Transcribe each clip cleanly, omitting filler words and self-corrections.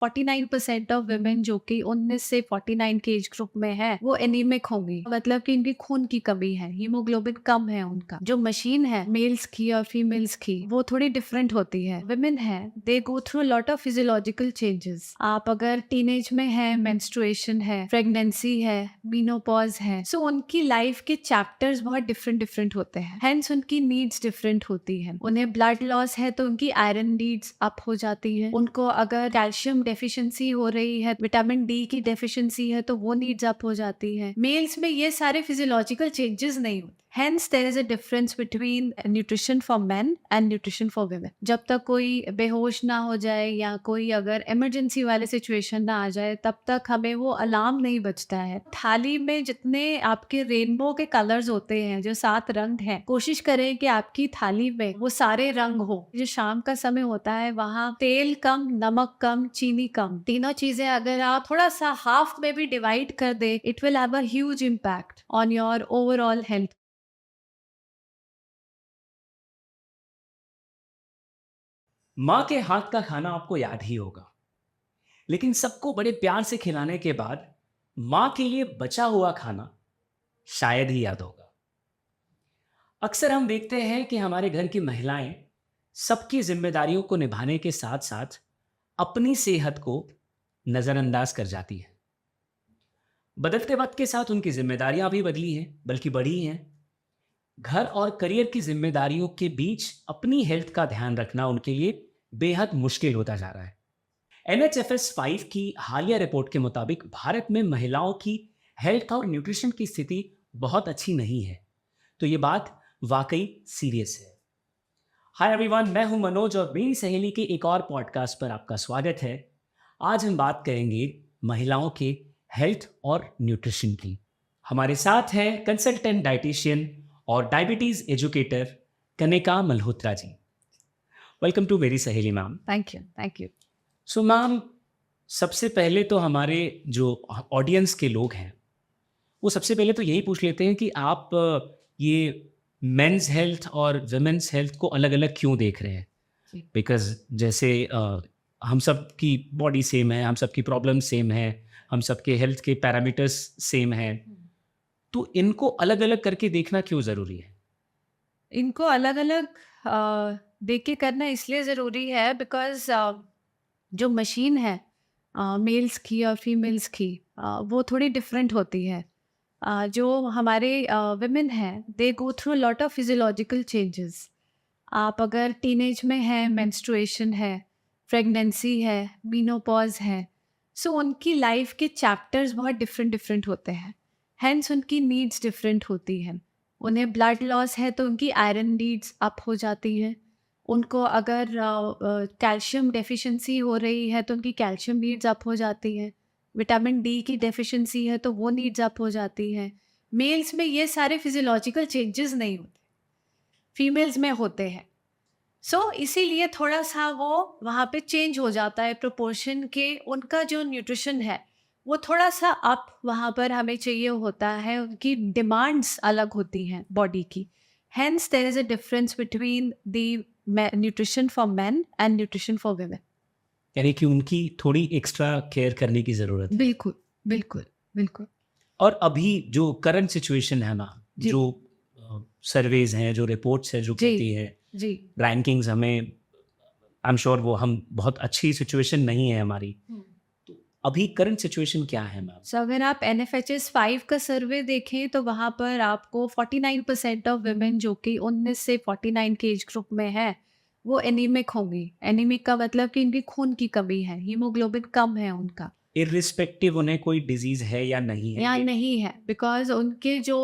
49% of women जो कि 19 से 49 के एज ग्रुप में है वो एनीमिक होंगी, मतलब कि इनकी खून की कमी है, हीमोग्लोबिन कम है उनका। जो मशीन है मेल्स की और फीमेल्स की वो थोड़ी डिफरेंट होती है। वुमेन है they go through lot of physiological changes. आप अगर टीनेज में है, मेंस्ट्रुएशन है, प्रेगनेंसी है, मीनोपॉज है, सो उनकी लाइफ के चैप्टर्स बहुत डिफरेंट होते हैं, हेंस उनकी नीड्स डिफरेंट होती है। उन्हें ब्लड लॉस है तो उनकी आयरन नीड्स अप हो जाती है। उनको अगर कैल्शियम डेफिशिएंसी हो रही है, विटामिन डी की डेफिशिएंसी है तो वो नीड्स अप हो जाती है। मेल्स में ये सारे फिजियोलॉजिकल चेंजेस नहीं होते। Hence, there is a difference between nutrition for men and nutrition for women. जब तक कोई बेहोश ना हो जाए या कोई अगर इमरजेंसी वाले सिचुएशन ना आ जाए तब तक हमें वो अलार्म नहीं बजता है। थाली में जितने आपके रेनबो के कलर्स होते हैं, जो 7 रंग हैं, कोशिश करें कि आपकी थाली में वो सारे रंग हो। जो शाम का समय होता है वहाँ तेल कम, नमक कम, चीनी कम, तीनों चीजें अगर आप थोड़ा सा हाफ में भी डिवाइड कर दे, it will have a huge impact on your overall health. माँ के हाथ का खाना आपको याद ही होगा, लेकिन सबको बड़े प्यार से खिलाने के बाद माँ के लिए बचा हुआ खाना शायद ही याद होगा। अक्सर हम देखते हैं कि हमारे घर की महिलाएं सबकी जिम्मेदारियों को निभाने के साथ साथ अपनी सेहत को नजरअंदाज कर जाती है। बदलते वक्त के साथ उनकी जिम्मेदारियां भी बदली हैं, बल्कि बढ़ी हैं। घर और करियर की जिम्मेदारियों के बीच अपनी हेल्थ का ध्यान रखना उनके लिए बेहद मुश्किल होता जा रहा है। NHFS 5 की हालिया रिपोर्ट के मुताबिक भारत में महिलाओं की हेल्थ और न्यूट्रिशन की स्थिति बहुत अच्छी नहीं है। तो ये बात वाकई सीरियस है। हाय एवरीवन, मैं हूं मनोज और मेरी सहेली के एक और पॉडकास्ट पर आपका स्वागत है। आज हम बात करेंगे महिलाओं के हेल्थ और न्यूट्रिशन की। हमारे साथ हैं कंसल्टेंट डाइटिशियन और diabetes educator Kanika Malhotra ji. Welcome to Meri Saheli ma'am. Thank you, thank you. So ma'am, सबसे पहले तो हमारे जो ऑडियंस के लोग हैं वो सबसे पहले तो यही पूछ लेते हैं कि आप ये मेंस हेल्थ और वुमेन्स हेल्थ को अलग अलग क्यों देख रहे हैं। जी। बिकॉज जैसे हम सब की बॉडी सेम है, हम सब की प्रॉब्लम सेम है, हम सब के हेल्थ के पैरामीटर्स सेम हैं, तो इनको अलग अलग करके देखना क्यों ज़रूरी है? इनको अलग अलग देख के करना इसलिए ज़रूरी है बिकॉज जो मशीन है मेल्स की और फीमेल्स की वो थोड़ी डिफरेंट होती है। जो हमारे वुमेन हैं they go through lot of physiological changes. आप अगर टीनेज में है, मेंस्ट्रुएशन है, प्रेगनेंसी है, मीनोपॉज है, सो उनकी लाइफ के चैप्टर्स बहुत डिफरेंट होते हैं, हेंस उनकी नीड्स डिफरेंट होती हैं। उन्हें ब्लड लॉस है तो उनकी आयरन नीड्स अप हो जाती है। उनको अगर कैल्शियम डेफिशिएंसी हो रही है तो उनकी कैल्शियम नीड्स अप हो जाती है। विटामिन डी की डेफिशिएंसी है तो वो नीड्स अप हो जाती है। मेल्स में ये सारे फिजियोलॉजिकल चेंजेस नहीं होते, फीमेल्स में होते हैं। इसीलिए थोड़ा सा वो वहाँ पे चेंज हो जाता है प्रोपोर्शन के। उनका जो न्यूट्रिशन है वो थोड़ा सा अप वहाँ पर हमें चाहिए होता है, उनकी डिमांड्स अलग होती हैं बॉडी की। Hence there is a difference between the nutrition for men and nutrition for women. यानी कि उनकी थोड़ी एक्स्ट्रा केयर करने की ज़रूरत है। बिल्कुल, बिल्कुल, बिल्कुल। और अभी जो करंट सिचुएशन है ना, जी, जो सर्वेज हैं, जो रिपोर्ट्स हैं, जो जी, कहती है जी। रैंकिंग्स हमें, आई एम श्योर वो हम बहुत अच्छी सिचुएशन नहीं है हमारी। तो अभी करंट सिचुएशन क्या है मैम? अगर आप NFHS 5 का सर्वे देखें तो वहाँ पर आपको 49% ऑफ वुमेन जो कि 19 से 49 के एज ग्रुप में है वो एनीमिक होंगी। एनीमिक का मतलब कि इनकी खून की कमी है, हीमोग्लोबिन कम है उनका इर्रिस्पेक्टिव उन्हें कोई डिजीज है या नहीं है या ये? नहीं है, बिकॉज उनके जो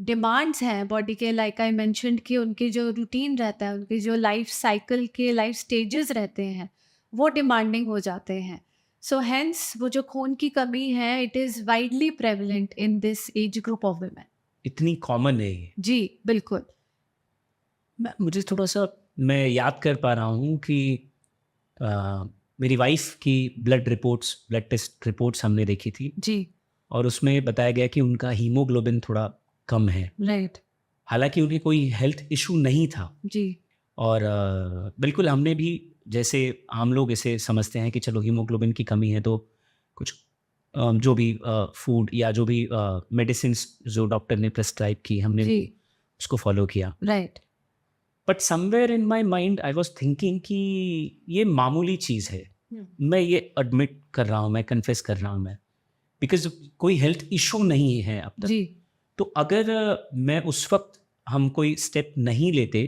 डिमांड्स हैं बॉडी के, लाइक आई मेंशन्ड कि उनकी जो रूटीन रहता है, उनकी जो लाइफ साइकिल के लाइफ स्टेजेस रहते हैं वो डिमांडिंग हो जाते हैं। सो हेंस वो जो खून की कमी है it is widely prevalent in this age group of women. इतनी कॉमन है ये? जी बिल्कुल। मुझे थोड़ा सा, मैं याद कर पा रहा हूँ कि मेरी वाइफ की ब्लड टेस्ट रिपोर्ट्स हमने देखी थी जी। और उसमें बताया गया कि उनका हीमोग्लोबिन थोड़ा कम है। राइट। हालांकि उन्हें कोई हेल्थ इशू नहीं था। जी। और बिल्कुल हमने भी जैसे हम लोग इसे समझते हैं कि चलो हीमोग्लोबिन की कमी है तो कुछ जो भी फूड या जो भी मेडिसिन जो डॉक्टर ने प्रेस्क्राइब की हमने जी उसको फॉलो किया। Right but somewhere in my mind I was thinking कि ये मामूली चीज़ है, मैं ये एडमिट कर रहा हूँ, मैं कन्फेस कर रहा हूँ, मैं बिकॉज कोई हेल्थ इशू नहीं है अब तक। जी तो अगर मैं उस वक्त हम कोई स्टेप नहीं लेते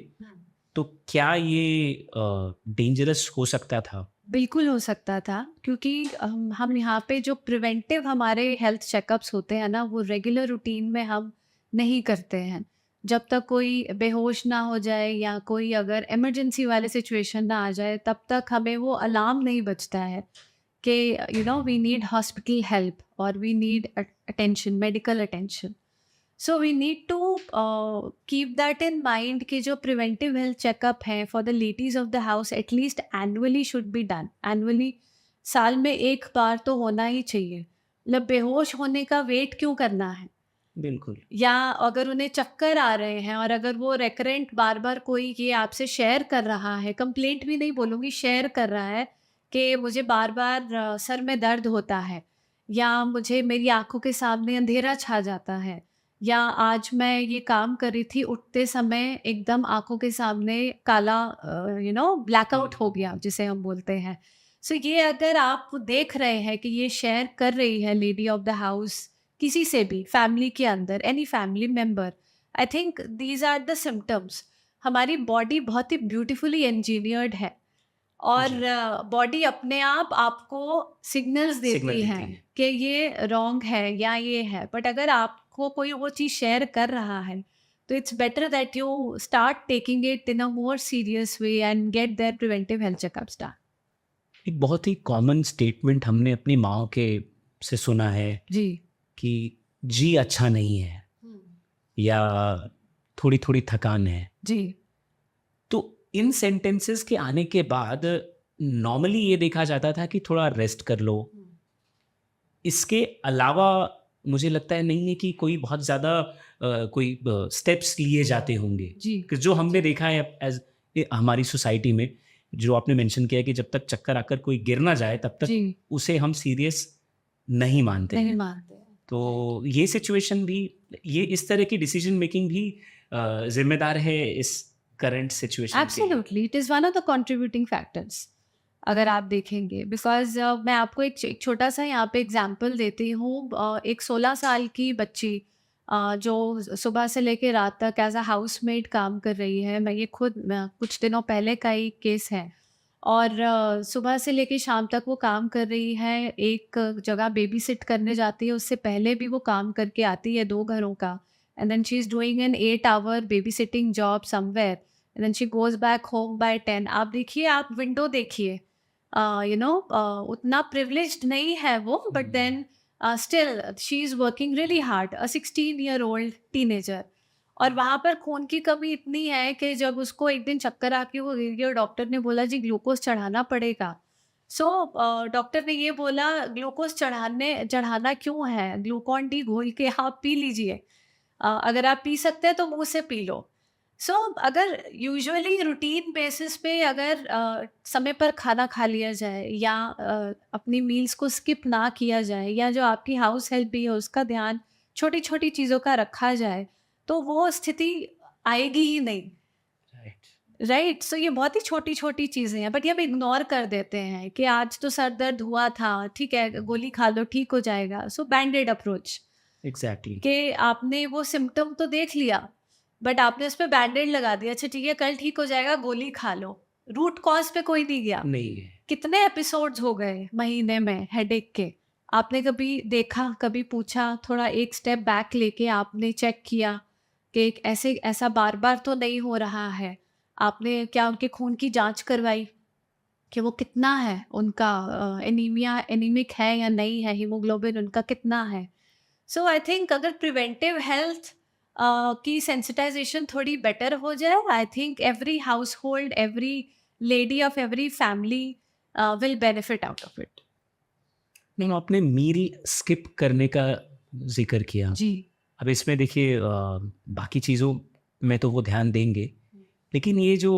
तो क्या ये डेंजरस हो सकता था? बिल्कुल हो सकता था, क्योंकि हम यहाँ पे जो प्रिवेंटिव हमारे हेल्थ चेकअप्स होते हैं ना, वो रेगुलर रूटीन में हम नहीं करते हैं। जब तक कोई बेहोश ना हो जाए या कोई अगर इमरजेंसी वाले सिचुएशन ना आ जाए, तब तक हमें वो अलार्म नहीं बजता है कि वी नीड हॉस्पिटल हेल्प और we need attention, medical attention. So we need to keep that in mind कि जो प्रिवेंटिव हेल्थ चेकअप है for the ladies of the house at least annually should be done. Annually, साल में एक बार तो होना ही चाहिए। मतलब बेहोश होने का वेट क्यों करना है? बिल्कुल। या अगर उन्हें चक्कर आ रहे हैं और अगर वो रेकरेंट बार बार कोई ये आपसे शेयर कर रहा है, कंप्लेंट भी नहीं बोलूँगी, शेयर कर रहा है कि मुझे बार बार सर में दर्द होता है, या मुझे मेरी आंखों के सामने अंधेरा छा जाता है, या आज मैं ये काम कर रही थी, उठते समय एकदम आंखों के सामने काला ब्लैकआउट हो गया जिसे हम बोलते हैं। सो ये अगर आप देख रहे हैं कि ये शेयर कर रही है लेडी ऑफ द हाउस किसी से भी फैमिली के अंदर, any family member, I think these are the symptoms. हमारी बॉडी बहुत ही ब्यूटीफुली इंजीनियर्ड है और जी। बॉडी अपने आप आपको सिग्नल्स सिग्नल देती देती है है। कि ये रॉन्ग है या ये है। बट अगर आपको कोई वो चीज़ शेयर कर रहा है, तो it's better that you start taking it in a more serious way and get their preventive health checkups done. एक बहुत ही कॉमन स्टेटमेंट हमने अपनी माँ के से सुना है जी कि जी अच्छा नहीं है या थोड़ी थोड़ी थकान है। जी तो इन सेंटेंसेस के आने के बाद नॉर्मली ये देखा जाता था कि थोड़ा रेस्ट कर लो। इसके अलावा मुझे लगता है नहीं है कि कोई बहुत ज़्यादा कोई स्टेप्स लिए जाते होंगे जी कि जो हमने देखा है एज हमारी सोसाइटी में, जो आपने मेंशन किया कि जब तक चक्कर आकर कोई गिर ना जाए तब तक जी उसे हम सीरियस नहीं मानते नहीं हैं। मानते हैं। तो ये सिचुएशन भी, ये इस तरह की डिसीजन मेकिंग भी जिम्मेदार है इस करंट सिचुएशन के लिए। Absolutely, it is one of the contributing factors अगर आप देखेंगे, बिकॉज मैं आपको एक छोटा सा यहाँ पे एग्जांपल देती हूँ। एक 16 साल की बच्ची जो सुबह से लेकर रात तक एज अ हाउसमेड काम कर रही है। मैं ये खुद कुछ दिनों पहले का ही केस है। और सुबह से लेके शाम तक वो काम कर रही है, एक जगह बेबी सिट करने जाती है, उससे पहले भी वो काम करके आती है 2 घरों का, and then she is doing an 8 hour baby sitting job somewhere, and then she goes back home by 10। आप देखिए, आप विंडो देखिए, उतना प्रिविलेज्ड नहीं है वो, but then still she is working really hard, a 16 year old teenager. और वहाँ पर खून की कमी इतनी है कि जब उसको एक दिन चक्कर आके वो गिर गई और डॉक्टर ने बोला जी ग्लूकोज चढ़ाना पड़ेगा। सो डॉक्टर ने ये बोला ग्लूकोज चढ़ाना क्यों है, ग्लूकॉन डी घोल के आप पी लीजिए, अगर आप पी सकते हैं तो मुंह से पी लो। सो अगर यूजुअली रूटीन बेसिस पे अगर समय पर खाना खा लिया जाए या अपनी मील्स को स्किप ना किया जाए, या जो आपकी हाउस हेल्प भी है उसका ध्यान छोटी छोटी चीज़ों का रखा जाए, तो वो स्थिति आएगी ही नहीं। राइट। राइट, सो ये बहुत ही छोटी छोटी चीज़ें हैं, बट ये हम इग्नोर कर देते हैं कि आज तो सर दर्द हुआ था, ठीक है गोली खा लो ठीक हो जाएगा। सो बैंडेड अप्रोच एग्जैक्टली। कि आपने वो सिम्टम तो देख लिया, बट आपने उस पे बैंडेड लगा दिया, अच्छा ठीक है कल ठीक हो जाएगा गोली खा लो। रूट कॉज पे कोई नहीं गया। नहीं है। कितने एपिसोड्स हो गए महीने में हेडेक के, आपने कभी देखा, कभी पूछा, थोड़ा एक स्टेप बैक लेके आपने चेक किया कि ऐसा बार बार तो नहीं हो रहा है? आपने क्या उनके खून की जांच करवाई कि वो कितना है उनका, एनीमिया एनीमिक है या नहीं है, हीमोग्लोबिन उनका कितना है? सो आई थिंक अगर प्रिवेंटिव हेल्थ की सेंसिटाइजेशन थोड़ी बेटर हो जाए, I think every house hold, every lady of every family will benefit out of it. नहीं, आपने मील स्किप करने का जिक्र किया। जी अब इसमें देखिए बाकी चीज़ों में तो वो ध्यान देंगे, लेकिन ये जो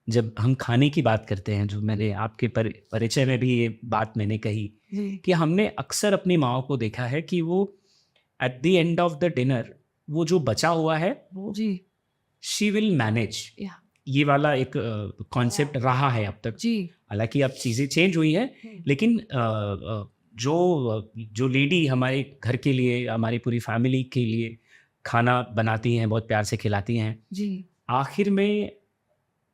जब हम खाने की बात करते हैं, जो मैंने आपके परिचय में भी ये बात मैंने कही जी कि हमने अक्सर अपनी माओ को देखा है कि वो at the end of the dinner वो जो बचा हुआ है वो जी शी विल मैनेज। या ये वाला एक कॉन्सेप्ट रहा है अब तक। जी हालांकि अब चीज़ें चेंज हुई हैं, लेकिन जो लेडी हमारे घर के लिए, हमारी पूरी फैमिली के लिए खाना बनाती हैं, बहुत प्यार से खिलाती हैं, जी आखिर में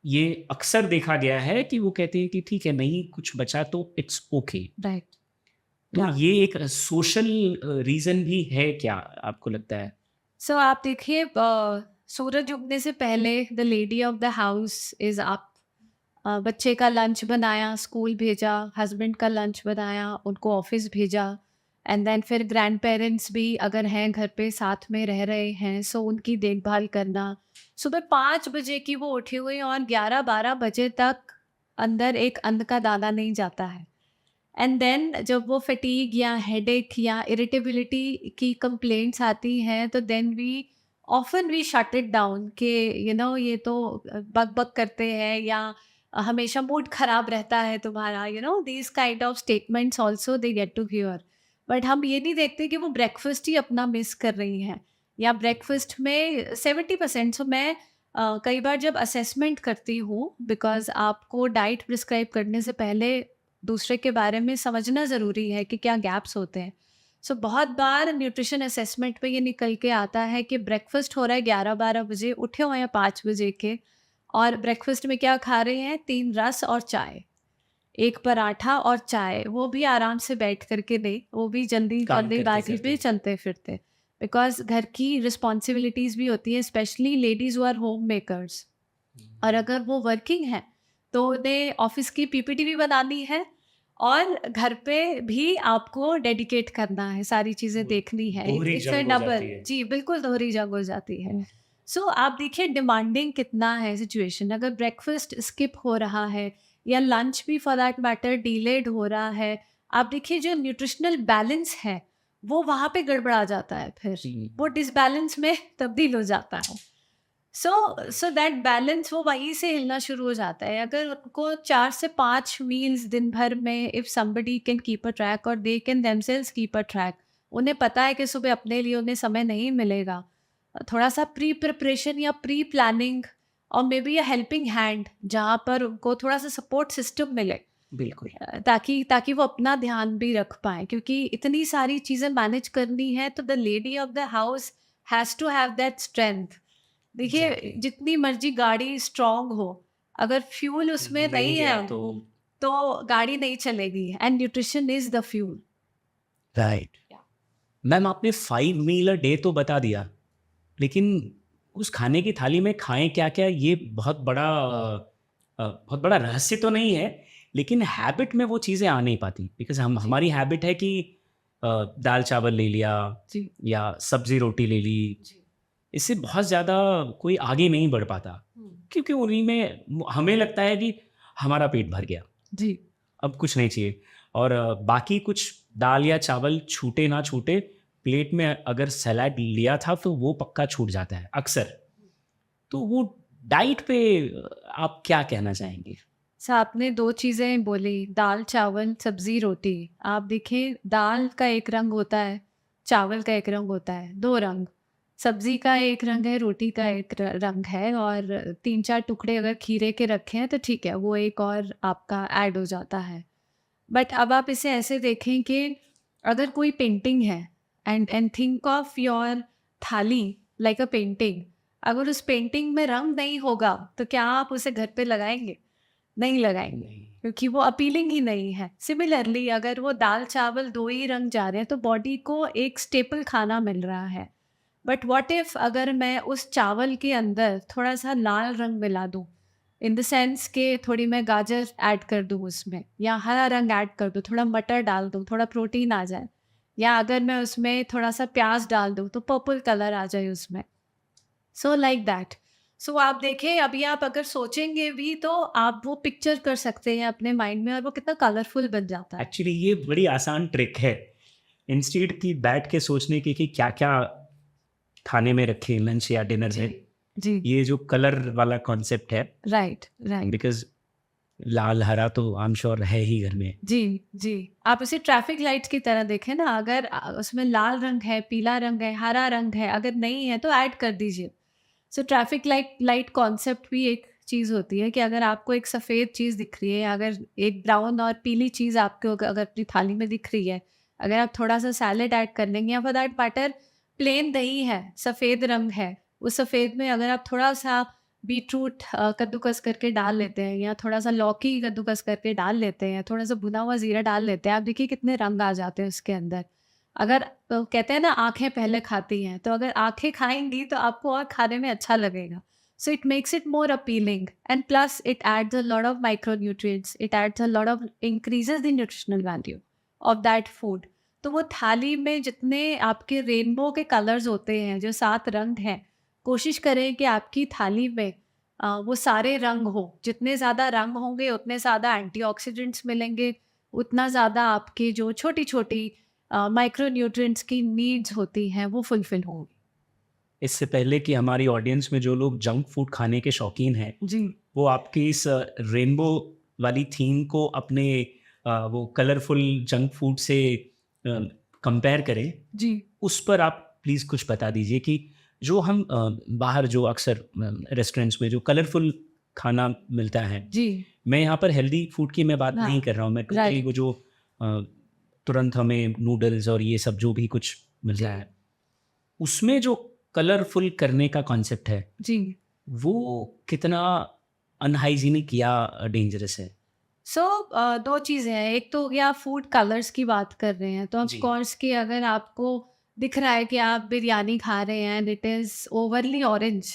ये अक्सर देखा गया है कि वो कहती है कि ठीक है, नहीं कुछ बचा तो इट्स ओके। राइट तो या ये एक सोशल रीज़न भी है क्या, आपको लगता है? सो आप देखिए सूरज उगने से पहले the lady of the house is up. बच्चे का लंच बनाया, स्कूल भेजा, हस्बैंड का लंच बनाया, उनको ऑफिस भेजा, एंड देन फिर ग्रैंड पेरेंट्स भी अगर हैं घर पे साथ में रह रहे हैं, सो उनकी देखभाल करना। सुबह 5 बजे की वो उठी हुई और 11-12 बजे तक अंदर एक अन्न का दाना नहीं जाता है। एंड देन जब वो फटीग या हेडेक या इरिटेबिलिटी की कंप्लेंट्स आती हैं, तो then we often we shut it down कि ये तो बक बक करते हैं, या हमेशा मूड खराब रहता है तुम्हारा, these kind of statements also they get to hear. But हम ये नहीं देखते कि वो ब्रेकफास्ट ही अपना मिस कर रही हैं, या ब्रेकफास्ट में 70%। सो मैं कई बार जब असेसमेंट करती हूँ, बिकॉज आपको डाइट प्रिस्क्राइब करने से पहले दूसरे के बारे में समझना ज़रूरी है कि क्या गैप्स होते हैं। सो बहुत बार न्यूट्रिशन असेसमेंट पे ये निकल के आता है कि ब्रेकफास्ट हो रहा है 11-12 बजे, उठे हुए हैं 5 बजे के, और ब्रेकफास्ट में क्या खा रहे हैं, 3 रस और चाय, 1 पराठा और चाय, वो भी आराम से बैठ करके नहीं, वो भी जल्दी काम जल्दीबाजी करते-करते। पे चलते फिरते। बिकॉज घर की रिस्पॉन्सिबिलिटीज़ भी होती है, specially ladies who are homemakers. और अगर वो वर्किंग है तो उन्हें ऑफिस की पीपीटी भी बनानी है, और घर पे भी आपको डेडिकेट करना है, सारी चीज़ें वो देखनी है। दोहरी इट्स अ जंग हो डबल, जाती है। जी बिल्कुल दोहरी जंग हो जाती है। सो आप देखिए डिमांडिंग कितना है सिचुएशन। अगर ब्रेकफास्ट स्किप हो रहा है, या लंच भी फॉर दैट मैटर डिलेड हो रहा है, आप देखिए जो न्यूट्रिशनल बैलेंस है वो वहाँ पे गड़बड़ा जाता है, फिर जी। वो डिसबैलेंस में तब्दील हो जाता है। सो दैट बैलेंस वो वहीं से हिलना शुरू हो जाता है। अगर उनको 4 से 5 मील्स दिन भर में, if somebody can keep a track और they can themselves keep a track, उन्हें पता है कि सुबह अपने लिए उन्हें समय नहीं मिलेगा, थोड़ा सा प्री प्रिपरेशन या प्री प्लानिंग और may be a helping hand, जहाँ पर उनको थोड़ा सा सपोर्ट सिस्टम मिले, बिल्कुल। ताकि ताकि वो अपना ध्यान भी रख पाएँ, क्योंकि इतनी सारी चीज़ें मैनेज करनी है, तो the lady of the house has to have that strength. देखिए एग्ज़ैक्टली। जितनी मर्जी गाड़ी स्ट्रांग हो, अगर फ्यूल उसमें नहीं नहीं है गया तो तो गाड़ी नहीं चलेगी, and nutrition is the fuel. Right. Ma'am, आपने 5 मील अ डे तो बता दिया, लेकिन उस खाने की थाली में खाएँ क्या-क्या, ये बहुत बड़ा रहस्य तो नहीं है, लेकिन हैबिट में वो चीज़ें आ नहीं पाती। बिकॉज़ जी हमारी हैबिट है कि दाल-चावल ले लिया जी या सब्ज़ी-रोटी ले ली, जी इससे बहुत ज़्यादा कोई आगे नहीं बढ़ पाता, क्योंकि उन्हीं में हमें लगता है कि हमारा पेट भर गया, जी अब कुछ नहीं चाहिए। और बाकी कुछ दाल या चावल छूटे ना छूटे, प्लेट में अगर सलाद लिया था तो वो पक्का छूट जाता है अक्सर। तो वो डाइट पे आप क्या कहना चाहेंगे? सर आपने दो चीज़ें बोली, दाल चावल सब्जी रोटी। आप देखिए दाल का एक रंग होता है, चावल का एक रंग होता है, दो रंग। सब्जी का एक रंग है, रोटी का एक रंग है, और 3-4 टुकड़े अगर खीरे के रखे हैं तो ठीक है, वो एक और आपका ऐड हो जाता है। बट अब आप इसे ऐसे देखें कि अगर कोई पेंटिंग है, एंड थिंक ऑफ योर थाली लाइक अ पेंटिंग। अगर उस पेंटिंग में रंग नहीं होगा तो क्या आप उसे घर पे लगाएंगे? नहीं लगाएंगे, नहीं। क्योंकि वो अपीलिंग ही नहीं है। सिमिलरली अगर वो दाल चावल दो ही रंग जा रहे हैं तो बॉडी को एक स्टेपल खाना मिल रहा है। बट व्हाट इफ अगर मैं उस चावल के अंदर थोड़ा सा लाल रंग मिला दूं, इन द सेंस के थोड़ी मैं गाजर ऐड कर दूं उसमें, या हरा रंग ऐड कर दूं, थोड़ा मटर डाल दूं, थोड़ा प्रोटीन आ जाए, या अगर मैं उसमें थोड़ा सा प्याज डाल दूं तो पर्पल कलर आ जाए उसमें। So like that. सो आप देखें, अभी आप अगर सोचेंगे भी तो आप वो पिक्चर कर सकते हैं अपने माइंड में, और वो कितना कलरफुल बन जाता है। एक्चुअली ये बड़ी आसान ट्रिक है। इंस्टेड की बैठ के सोचने की कि क्या-क्या खाने में रखें लंच या डिनर जी में, जी ये जो कलर वाला कॉन्सेप्ट है, राइट राइट बिकॉज लाल हरा तो आई एम श्योर है ही घर में। जी जी आप इसे ट्रैफिक लाइट्स की तरह देखें ना, अगर उसमें लाल रंग है, पीला रंग है, हरा रंग है, अगर नहीं है तो ऐड कर दीजिए। So traffic light light concept भी एक चीज़ होती है कि अगर आपको एक सफ़ेद चीज़ दिख रही है, अगर एक ब्राउन और पीली चीज़ आपको अगर अपनी थाली में दिख रही है, अगर आप थोड़ा सा सैलेड ऐड कर लेंगे या फॉर दैट मैटर प्लेन दही है, सफ़ेद रंग है, उस सफ़ेद में अगर आप थोड़ा सा बीटरूट कद्दूकस करके डाल लेते हैं या थोड़ा सा लौकी कद्दूकस करके डाल लेते हैं, थोड़ा सा भुना हुआ ज़ीरा डाल लेते हैं, आप देखिए कितने रंग आ जाते हैं उसके अंदर। अगर कहते हैं ना आँखें पहले खाती हैं, तो अगर आँखें खाएँगी तो आपको और खाने में अच्छा लगेगा। So it makes it more appealing and plus it adds a lot of micronutrients. It adds a lot of increases the nutritional value of that food. तो वो थाली में जितने आपके रेनबो के कलर्स होते हैं, जो 7 रंग हैं, कोशिश करें कि आपकी थाली में वो सारे रंग हो। जितने ज़्यादा रंग होंगे उतने ज़्यादा एंटीऑक्सीडेंट्स मिलेंगे, उतना ज़्यादा आपकी जो छोटी-छोटी माइक्रोन्यूट्रिएंट्स की नीड्स होती हैं वो फुलफिल होंगी। इससे पहले कि हमारी ऑडियंस में जो लोग जंक फूड खाने के शौकीन हैं, जी, वो आपकी इस रेनबो वाली थीम को अपने वो कलरफुल जंक फूड से कंपेयर करें, जी। उस पर आप प्लीज़ कुछ बता दीजिए कि जो हम बाहर जो अक्सर रेस्टोरेंट्स में जो कलरफुल खाना मिलता है, जी, मैं यहाँ पर हेल्दी फूड की मैं बात हाँ, नहीं कर रहा हूँ, मैं टोटली राइट, वो जो तुरंत हमें नूडल्स और ये सब जो भी कुछ मिल जी, रहा है, उसमें जो कलरफुल करने का कॉन्सेप्ट है, जी। वो कितना अनहाइजीनिक या डेंजरस है? सो 2 चीज़ें हैं, एक तो हो गया फूड कलर्स की बात कर रहे हैं, तो ऑफ जी। कोर्स कि अगर आपको दिख रहा है कि आप बिरयानी खा रहे हैं and it is overly orange